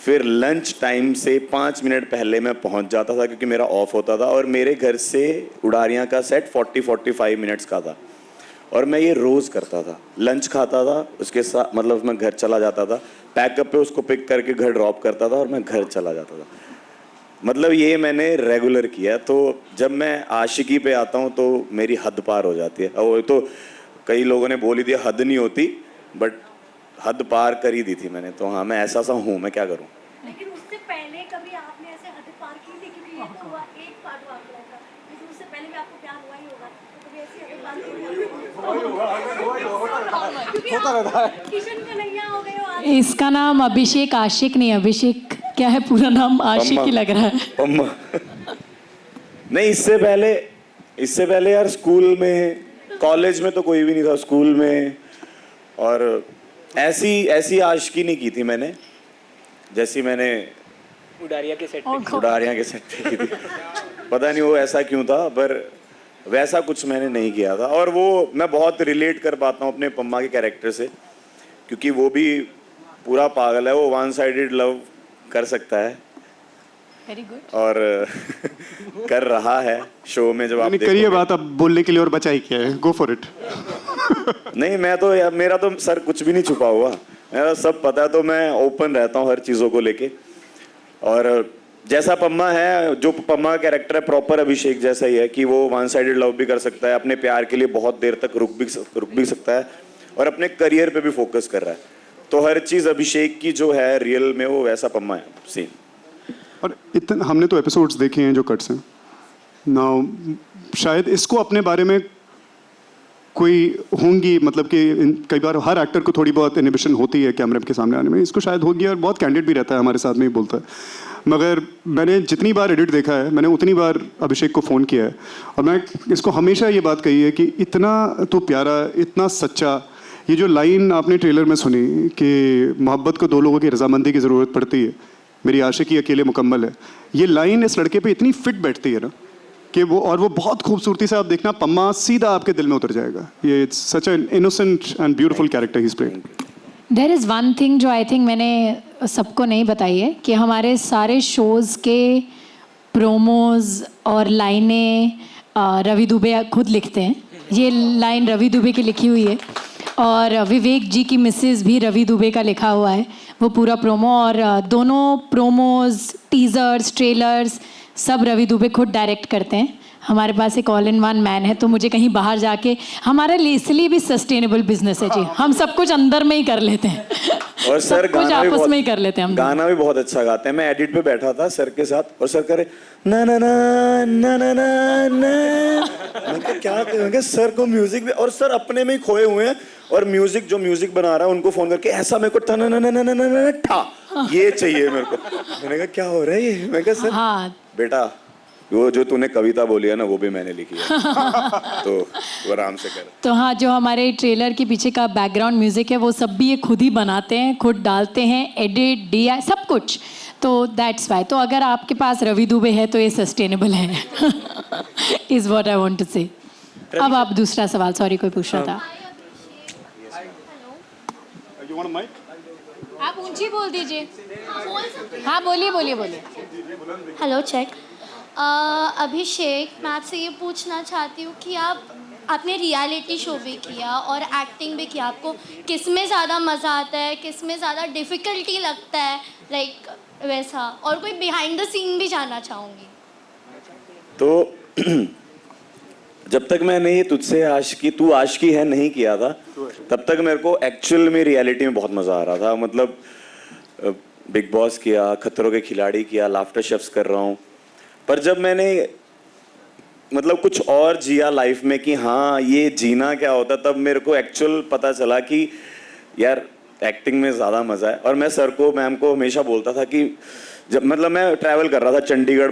फिर लंच टाइम से 5 मिनट पहले मैं पहुंच जाता था क्योंकि मेरा ऑफ होता था. और मेरे घर से उडारियाँ का सेट 40-45 मिनट्स का था और मैं ये रोज़ करता था. लंच खाता था उसके साथ, मतलब मैं घर चला जाता था, पैकअप पे उसको पिक करके घर ड्रॉप करता था और मैं घर चला जाता था. मतलब ये मैंने रेगुलर किया. तो जब मैं आशिकी पे आता हूँ तो मेरी हद पार हो जाती है. और तो कई लोगों ने बोली थी हद नहीं होती, बट हद पार कर ही दी थी मैंने. तो हाँ, मैं ऐसा सा हूँ, मैं क्या करूँ. लेकिन उससे पहले कभी आपने ऐसे हद पार की थी? क्योंकि ये तो हुआ एक पार्ट हुआ आपका, लेकिन उससे पहले भी आपको प्यार हुआ ही होगा, तो कभी ऐसी हद पार की होता रहता है. किशन कन्हैया हो गए हो आप. इसका नाम अभिषेक आशिक नहीं, अभिषेक क्या है पूरा नाम, आशिक ही लग रहा है. पम्मा. नहीं, इससे पहले यार स्कूल में, कॉलेज में तो कोई भी नहीं था, स्कूल में. और ऐसी आशिकी नहीं की थी मैंने जैसी मैंने उडारिया के सेट पे की थी. पता नहीं वो ऐसा क्यों था, पर वैसा कुछ मैंने नहीं किया था. और वो मैं बहुत रिलेट कर पाता हूँ अपने पम्मा के कैरेक्टर से, क्योंकि वो भी पूरा पागल है. वो वन साइडेड लव कर सकता है. Very good. और कर रहा है शो में. जब आप करिए बात, अब बोलने के लिए और बचा ही क्या है. Go for it. नहीं, मैं तो यार, मेरा तो सर कुछ भी नहीं छुपा हुआ, मेरा सब पता है. तो मैं ओपन रहता हूँ हर चीज़ों को लेके. और जैसा पम्मा है, जो पम्मा का कैरेक्टर है प्रॉपर अभिषेक जैसा ही है कि वो वन साइडेड लव भी कर सकता है, अपने प्यार के लिए बहुत देर तक रुक भी सकता है और अपने करियर पे भी फोकस कर रहा है. तो हर चीज़ अभिषेक की जो है रियल में, वो वैसा पम्मा है सीन. और इतना हमने तो एपिसोड्स देखे हैं जो कट्स हैं नाउ, शायद इसको अपने बारे में कोई होंगी, मतलब कि कई बार हर एक्टर को थोड़ी बहुत इनहिबिशन होती है कैमरे के सामने आने में. इसको शायद होगी और बहुत कैंडिड भी रहता है, हमारे साथ में ही बोलता है. मगर मैंने जितनी बार एडिट देखा है, मैंने उतनी बार अभिषेक को फ़ोन किया है और मैं इसको हमेशा ये बात कही है कि इतना तो प्यारा, इतना सच्चा. ये जो लाइन आपने ट्रेलर में सुनी कि मोहब्बत को 2 लोगों की रजामंदी की ज़रूरत पड़ती है, मेरी आशिकी अकेले मुकम्मल है, ये लाइन इस लड़के पे इतनी फिट बैठती है ना कि वो बहुत खूबसूरती से आप देखना, पम्मा सीधा आपके दिल में उतर जाएगा. ये it's such an innocent and beautiful character he is playing. There is one thing जो आई थिंक मैंने सबको नहीं बताई है कि हमारे सारे शोज़ के प्रोमोज़ और लाइनें रवि दुबे खुद लिखते हैं. ये लाइन रवि दुबे की लिखी हुई है और विवेक जी की मिसेस भी रवि दुबे का लिखा हुआ है वो पूरा प्रोमो. और दोनों प्रोमोज़, टीज़र्स, ट्रेलर्स सब रवि दुबे खुद डायरेक्ट करते हैं। हमारे पास एक ऑल इन वन मैन है, तो मुझे कहीं बाहर जाके, हमारे लिए इसलिए भी सस्टेनेबल बिजनेस है जी, हम सब कुछ अंदर में ही कर लेते हैं और सर कुछ आपस में ही कर लेते हैं हम। गाना भी बहुत अच्छा गाते हैं। मैं एडिट पे बैठा था सर के साथ और सर करे ना ना ना ना ना ना ना, मैं कहा क्या मैं कहा सर को म्यूजिक भी, और सर अपने में ही खोए हुए हैं और म्यूजिक जो म्यूजिक बना रहा है उनको फोन करके ऐसा मेरे को ना ना ना ना ना ना ठा ये चाहिए मेरे को। मैंने कहा क्या हो रहा है ये? मैं कहा सर हाँ बेटा वो जो तूने कविता बोली है ना वो भी मैंने लिखी है तो वो आराम से कर। तो हाँ, जो हमारे ट्रेलर के पीछे का बैकग्राउंड म्यूजिक है वो सब भी ये खुद ही बनाते हैं, खुद डालते हैं, एडिट DI सब कुछ, तो दैट्स वाई। तो अगर आपके पास रवि दुबे है तो ये सस्टेनेबल है is what I want to say. अब आप दूसरा सवाल, सॉरी कोई पूछ रहा था। आप ऊंची बोल दीजिए। हाँ बोलिए बोलिए बोलिए। Hello check. अभिषेक, मैं आपसे ये पूछना चाहती हूँ कि आपने रियलिटी शो भी किया और एक्टिंग भी किया, आपको किस में ज़्यादा मज़ा आता है, किस में ज़्यादा डिफ़िकल्टी लगता है, लाइक वैसा, और कोई बिहाइंड द सीन भी जानना चाहूँगी। तो जब तक मैंने ये तुझसे आशिकी तू आशिकी है नहीं किया था तब तक मेरे को एक्चुअल में रियलिटी में बहुत मज़ा आ रहा था। मतलब बिग बॉस किया, खतरों के खिलाड़ी किया, लाफ्टर शेफ्स कर रहा हूँ, पर जब मैंने मतलब कुछ और जिया लाइफ में कि हाँ ये जीना क्या होता, तब मेरे को एक्चुअल पता चला कि यार एक्टिंग में ज़्यादा मज़ा है। और मैं सर को, मैम को हमेशा बोलता था कि जब मतलब मैं ट्रैवल कर रहा था चंडीगढ़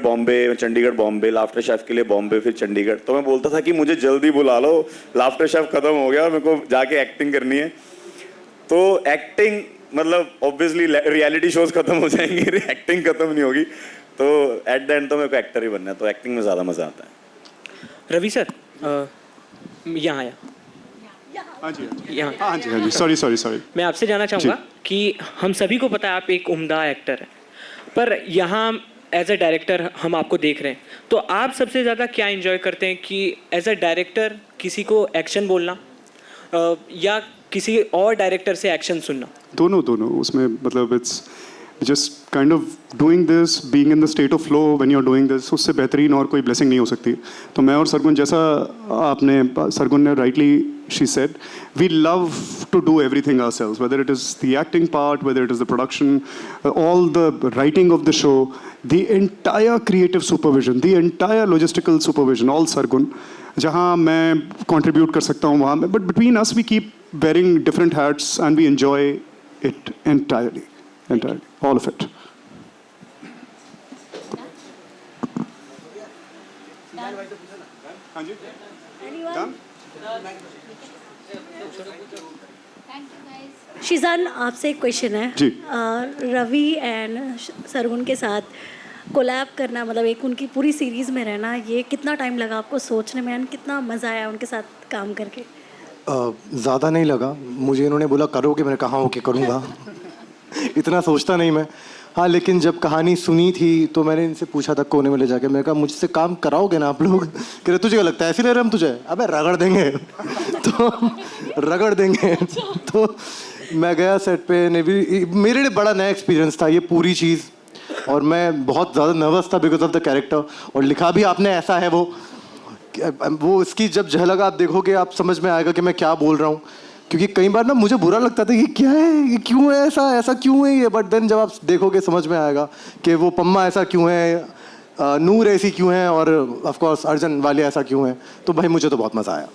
बॉम्बे, लाफ्टर शेफ के लिए बॉम्बे, फिर चंडीगढ़, तो मैं बोलता था कि मुझे जल्दी बुला लो, लाफ्टर शेफ ख़त्म हो गया, मेरे को जाके एक्टिंग करनी है। तो एक्टिंग मतलब ऑब्वियसली रियलिटी शोज खत्म हो जाएंगे, एक्टिंग खत्म नहीं होगी, तो एट द एंड तो मेरे को एक्टर ही बनना है, तो एक्टिंग में ज़्यादा मज़ा आता है। रवि सर यहाँ आया। हाँ जी, सॉरी। मैं आपसे जानना चाहूँगा कि हम सभी को पता है आप एक उम्दा एक्टर हैं, पर यहाँ एज अ डायरेक्टर हम आपको देख रहे हैं, तो आप सबसे ज़्यादा क्या एंजॉय करते हैं कि एज अ डायरेक्टर किसी को एक्शन बोलना या किसी और डायरेक्टर से एक्शन सुनना? दोनों उसमें मतलब it's just kind of doing this, being in the state of flow when you are doing this, उससे बेहतरीन और कोई ब्लेसिंग नहीं हो सकती। तो मैं और सरगुन, जैसा सरगुन ने rightly she said, we love to do everything ourselves, whether it is the acting part, whether it is the production, all the writing of the show, the entire creative supervision, the entire logistical supervision, all Sargun. जहाँ मैं contribute कर सकता हूँ वहाँ में, but between us we keep wearing different hats and we enjoy it entirely, all of it. Shizan, आपसे एक question है जी। रवि एंड सरगुन के साथ कोलैब करना, मतलब एक उनकी पूरी सीरीज़ में रहना, ये कितना टाइम लगा आपको सोचने में, कितना मज़ा आया उनके साथ काम करके? ज़्यादा नहीं लगा मुझे, इन्होंने बोला करोगे, मैंने कहा ओके करूँगा इतना सोचता नहीं मैं। हाँ, लेकिन जब कहानी सुनी थी तो मैंने इनसे पूछा था कोने में ले जाके, मैंने कहा मुझसे काम कराओगे ना आप लोग? कह रहे तुझे क्या लगता है ऐसे ले रहे हम तुझे? अबे रगड़ देंगे तो रगड़ देंगे तो मैं गया सेट पे, मेरे लिए बड़ा नया एक्सपीरियंस था ये पूरी चीज़, और मैं बहुत ज़्यादा नर्वस था बिकॉज ऑफ द कैरेक्टर। और लिखा भी आपने ऐसा है, वो इसकी जब झलक आप देखोगे आप समझ में आएगा कि मैं क्या बोल रहा हूँ, क्योंकि कई बार ना मुझे बुरा लगता था कि क्या है ये, क्यों है ऐसा क्यों है ये, बट देन जब आप देखोगे समझ में आएगा कि वो पम्मा ऐसा क्यों है, नूर ऐसी क्यों है, और ऑफ कोर्स अर्जुन वाले ऐसा क्यों है। तो भाई मुझे तो बहुत मज़ा आया।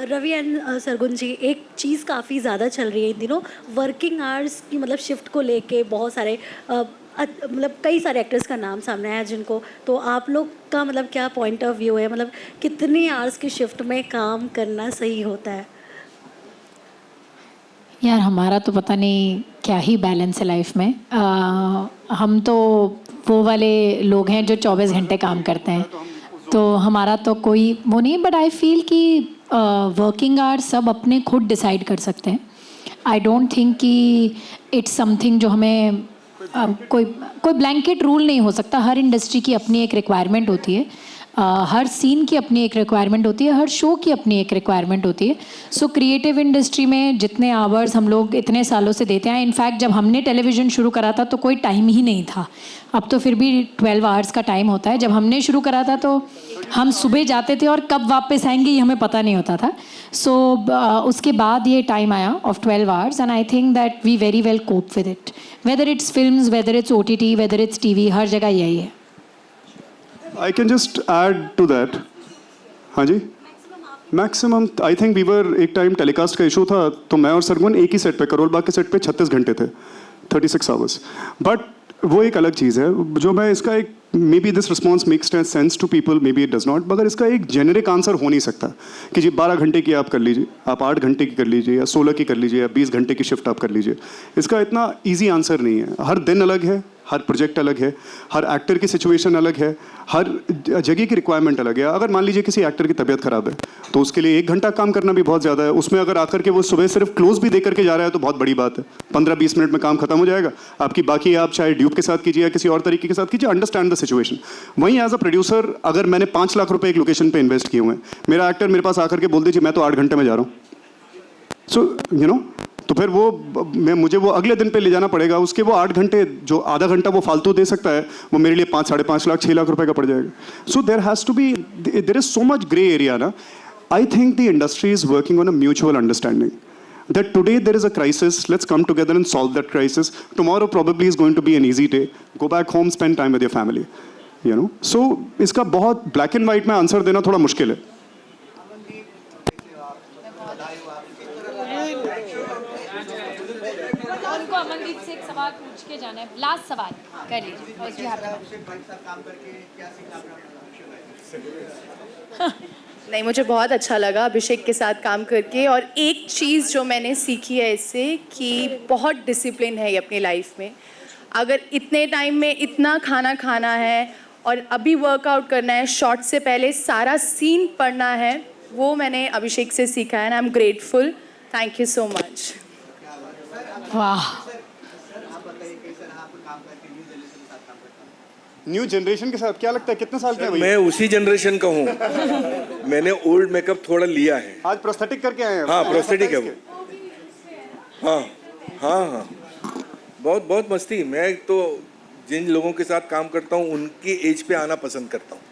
रवि एंड सरगुन जी, एक चीज़ काफ़ी ज़्यादा चल रही है इन दिनों, वर्किंग आवर्स की मतलब शिफ्ट को लेके बहुत सारे मतलब कई सारे एक्टर्स का नाम सामने आया जिनको, तो आप लोग का मतलब क्या पॉइंट ऑफ व्यू है, मतलब कितनी आवर्स की शिफ्ट में काम करना सही होता है? यार हमारा तो पता नहीं क्या ही बैलेंस है लाइफ में। हम तो वो वाले लोग हैं जो 24 घंटे काम करते हैं, तो हमारा तो कोई वो नहीं, बट आई फील कि वर्किंग आवर्स सब अपने खुद डिसाइड कर सकते हैं। आई डोंट थिंक कि इट्स समथिंग जो हमें कोई ब्लैंकेट रूल नहीं हो सकता, हर इंडस्ट्री की अपनी एक रिक्वायरमेंट होती है। हर सीन की अपनी एक रिक्वायरमेंट होती है, हर शो की अपनी एक रिक्वायरमेंट होती है. सो क्रिएटिव इंडस्ट्री में जितने आवर्स हम लोग इतने सालों से देते हैं, इनफैक्ट जब हमने टेलीविज़न शुरू करा था तो कोई टाइम ही नहीं था. अब तो फिर भी 12 आवर्स का टाइम होता है. जब हमने शुरू करा था तो हम सुबह जाते थे और कब वापस आएंगे ये हमें पता नहीं होता था. सो उसके बाद ये टाइम आया of 12 hours and I think that we very well cope with it. Whether it's films, whether it's OTT, whether it's TV, हर जगह यही है. I can just add to that. हाँ जी, maximum I think we were, एक time telecast का issue था तो मैं और सरगुन एक ही सेट पे, करोल बाग के सेट पे 36 घंटे थे, 36 आवर्स. बट वो एक अलग चीज़ है जो मैं इसका एक, maybe this response makes sense to people, maybe it does not, मगर इसका एक जेनरिक आंसर हो नहीं सकता कि जी 12 घंटे की आप कर लीजिए, आप 8 घंटे की कर लीजिए, या 16 की कर लीजिए, या 20 घंटे की शिफ्ट आप कर लीजिए. इसका इतना ईजी आंसर नहीं है. हर दिन अलग है, हर प्रोजेक्ट अलग है, हर एक्टर की सिचुएशन अलग है, हर जगह की रिक्वायरमेंट अलग है. अगर मान लीजिए किसी एक्टर की तबीयत खराब है तो उसके लिए 1 घंटा काम करना भी बहुत ज़्यादा है. उसमें अगर आकर के वो सुबह सिर्फ क्लोज भी दे करके जा रहा है तो बहुत बड़ी बात है. 15-20 मिनट में काम खत्म हो जाएगा आपकी. बाकी आप चाहे ड्यूब के साथ कीजिए या किसी और तरीके के साथ कीजिए, अंडरस्टैंड द सिचुएशन. वहीं एज अ प्रोड्यूसर अगर मैंने 5 लाख रुपए एक लोकेशन पे इन्वेस्ट किए हुए हैं, मेरा एक्टर मेरे पास आकर के बोल दीजिए मैं तो 8 घंटे में जा रहा हूँ, सो यू नो, तो फिर वो मुझे वो अगले दिन पे ले जाना पड़ेगा. उसके वो 8 घंटे, जो आधा घंटा वो फालतू दे सकता है, वो मेरे लिए 5-5.5 लाख 6 लाख रुपए का पड़ जाएगा. So there has to be, there is so much grey area ना. I think the industry is working on a mutual understanding that today there is a crisis, let's come together and solve that crisis. Tomorrow probably is going to be an easy day. Go back home, spend time with your family. You know? So इसका बहुत black and white में answer देना थोड़ा मुश्किल है. उनको अमनदीप से एक सवाल पूछ के जाना है, लास्ट सवाल कर लीजिए. नहीं, मुझे बहुत अच्छा लगा अभिषेक के साथ काम करके. और एक चीज़ जो मैंने सीखी है इससे कि बहुत डिसिप्लिन है ये अपनी लाइफ में. अगर इतने टाइम में इतना खाना खाना है और अभी वर्कआउट करना है, शॉट से पहले सारा सीन पढ़ना है, वो मैंने अभिषेक से सीखा है. And I am grateful. Thank you so much. वाह, न्यू जनरेशन के साथ क्या लगता है कितने साल के हैं मैं उसी जनरेशन का हूँ. मैंने ओल्ड मेकअप थोड़ा लिया है. आज प्रोस्थेटिक करके आए हैं. हाँ, प्रोस्थेटिक है वो. हाँ हाँ हाँ, बहुत बहुत मस्ती. मैं तो जिन लोगों के साथ काम करता हूँ उनकी एज पे आना पसंद करता हूँ.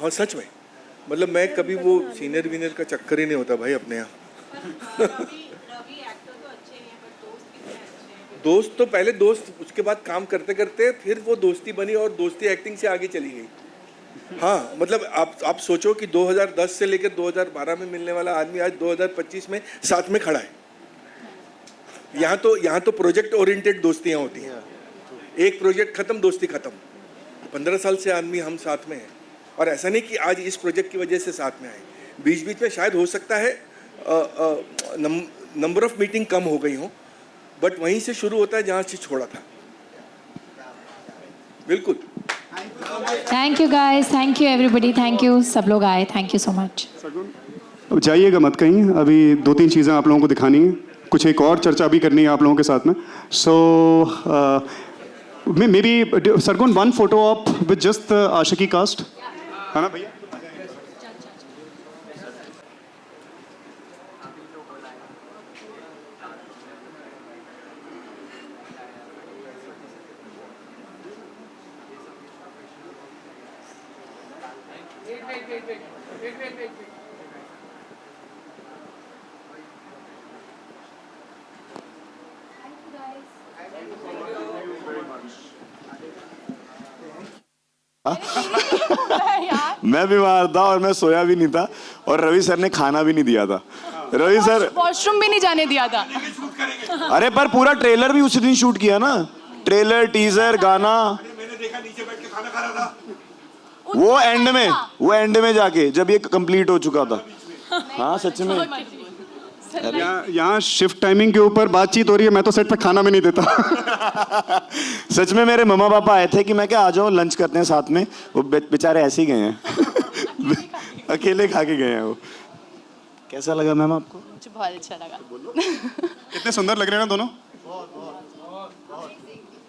हाँ सच में, मतलब मैं कभी वो सीनियर वीनियर का चक्कर ही नहीं होता भाई अपने यहाँ. दोस्त तो पहले दोस्त, उसके बाद काम करते करते फिर वो दोस्ती बनी और दोस्ती एक्टिंग से आगे चली गई. हाँ, मतलब आप सोचो कि 2010 से लेकर 2012 में मिलने वाला आदमी आज 2025 में साथ में खड़ा है. यहाँ तो प्रोजेक्ट ओरिएंटेड दोस्तियाँ होती हैं. एक प्रोजेक्ट खत्म, दोस्ती खत्म. 15 साल से आदमी हम साथ में हैं. और ऐसा नहीं कि आज इस प्रोजेक्ट की वजह से साथ में आए. बीच बीच में शायद हो सकता है नंबर ऑफ मीटिंग कम हो गई हो, बट वहीं से शुरू होता है जहाँ से छोड़ा था. बिल्कुल. Thank you guys, thank you everybody, thank you सब लोग आए, थैंक यू सो मच. अब जाइएगा मत कहीं, अभी 2-3 चीज़ें आप लोगों को दिखानी है, कुछ एक और चर्चा भी करनी है आप लोगों के साथ में. So maybe Sargun, 1 photo op with just Aashiqui cast, है ना भैया? मैं बीमार था और मैं सोया भी नहीं था और रवि सर ने खाना भी नहीं दिया था. रवि सर वॉशरूम भी नहीं जाने दिया था. अरे पर पूरा ट्रेलर भी उसी दिन शूट किया ना. ट्रेलर, टीजर, गाना. मैंने देखा नीचे बैठ के खाना खा रहा था. वो एंड में जाके जब ये कंप्लीट हो चुका था. हाँ सच में. यहाँ शिफ्ट टाइमिंग के ऊपर बातचीत हो रही है, मैं तो सेट पे खाना भी नहीं देता. सच में मेरे मम्मा पापा आए थे कि मैं क्या आ जाओ लंच करते हैं साथ में. वो बेचारे ऐसे ही गए हैं. अकेले खा के गए हैं वो. कैसा लगा मैम आपको? मुझे बहुत अच्छा लगा. कितने सुंदर लग रहे हैं ना दोनों.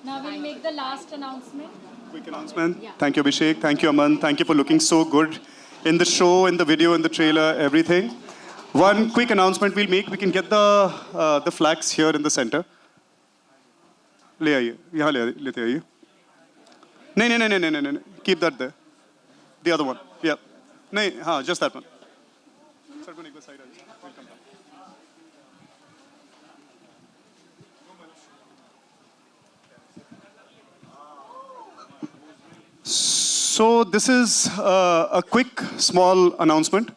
Now we'll make the last announcement. Quick announcement. Thank you, Abhishek. Thank you, Aman. Thank you for looking so good in the show, in the video, in the trailer, everything. One quick announcement we'll make. We can get the flags here in the center. ले आइए, यहाँ लेते आइए. नहीं. Keep that there. The other one. Yeah. नहीं, हाँ, just that one. Sargun एक बार side आ जाइए. Welcome back. So this is a quick small announcement.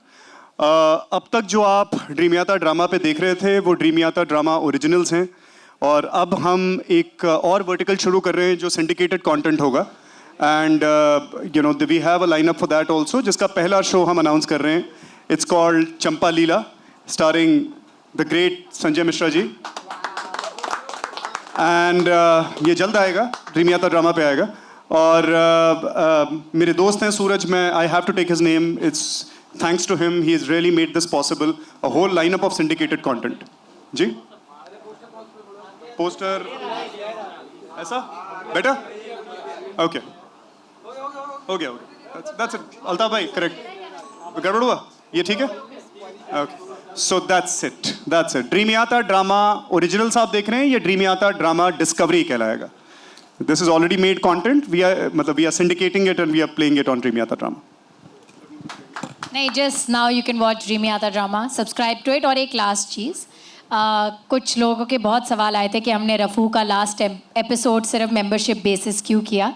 अब तक जो आप ड्रीमियाता ड्रामा पे देख रहे थे वो ड्रीमियाता ड्रामा ओरिजिनल्स हैं और अब हम एक और वर्टिकल शुरू कर रहे हैं जो सिंडिकेटेड कंटेंट होगा and you know we have a line up for that also जिसका पहला शो हम अनाउंस कर रहे हैं. It's called Champa Leela starring the great Sanjay Mishra ji and ये जल्द आएगा, ड्रीमियाता ड्रामा पे आएगा. और मेरे दोस्त हैं सूरज, मैं I have to take his name, it's thanks to him, he has really made this possible, a whole lineup of syndicated content. जी पोस्टर ऐसा बेटा ओके हो गया दैट्स इट. अल्ताफ भाई करेक्ट, गड़बड़ हुआ ये ठीक है okay. So that's it. Dreamiyata drama originals आप देख रहे हैं, ये ड्रीमियाता ड्रामा डिस्कवरी कहलाएगा. This is already made content. We are syndicating it and we are playing it on Dreamyata Drama. नहीं, just now you can watch Dreamyata Drama. Subscribe to it. और एक last चीज़, कुछ लोगों के बहुत सवाल आए थे कि हमने रफ़ू का लास्ट एपिसोड सिर्फ मेंबरशिप बेसिस क्यों किया.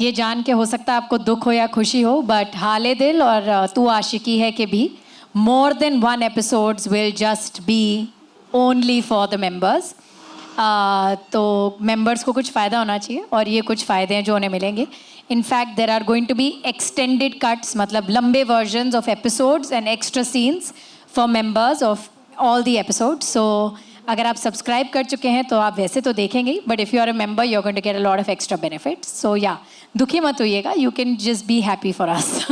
ये जान के हो सकता है आपको दुख हो या खुशी हो, बट हाले दिल और तू आशिकी है के भी more than one episodes will just be only for the members. तो मेंबर्स को कुछ फ़ायदा होना चाहिए और ये कुछ फ़ायदे हैं जो उन्हें मिलेंगे. In fact there are going to be extended cuts, मतलब लंबे versions of episodes and extra scenes for members of all the episodes. So अगर आप सब्सक्राइब कर चुके हैं तो आप वैसे तो देखेंगे ही, but if you are a member you are going to get a lot of extra benefits. So या दुखी मत होइएगा, you can just be happy for us.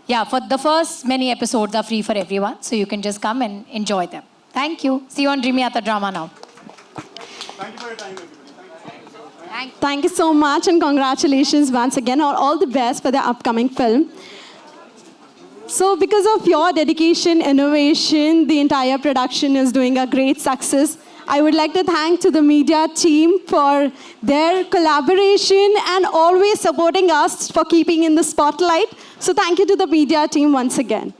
Yeah, for the first many episodes are free for everyone, so you can just come and enjoy them. Thank you. See you on Dreamyata Drama now. Thank you for your time, everybody. Thank you so much and congratulations once again, or all the best for the upcoming film. So because of your dedication, innovation, the entire production is doing a great success. I would like to thank to the media team for their collaboration and always supporting us for keeping in the spotlight. So thank you to the media team once again.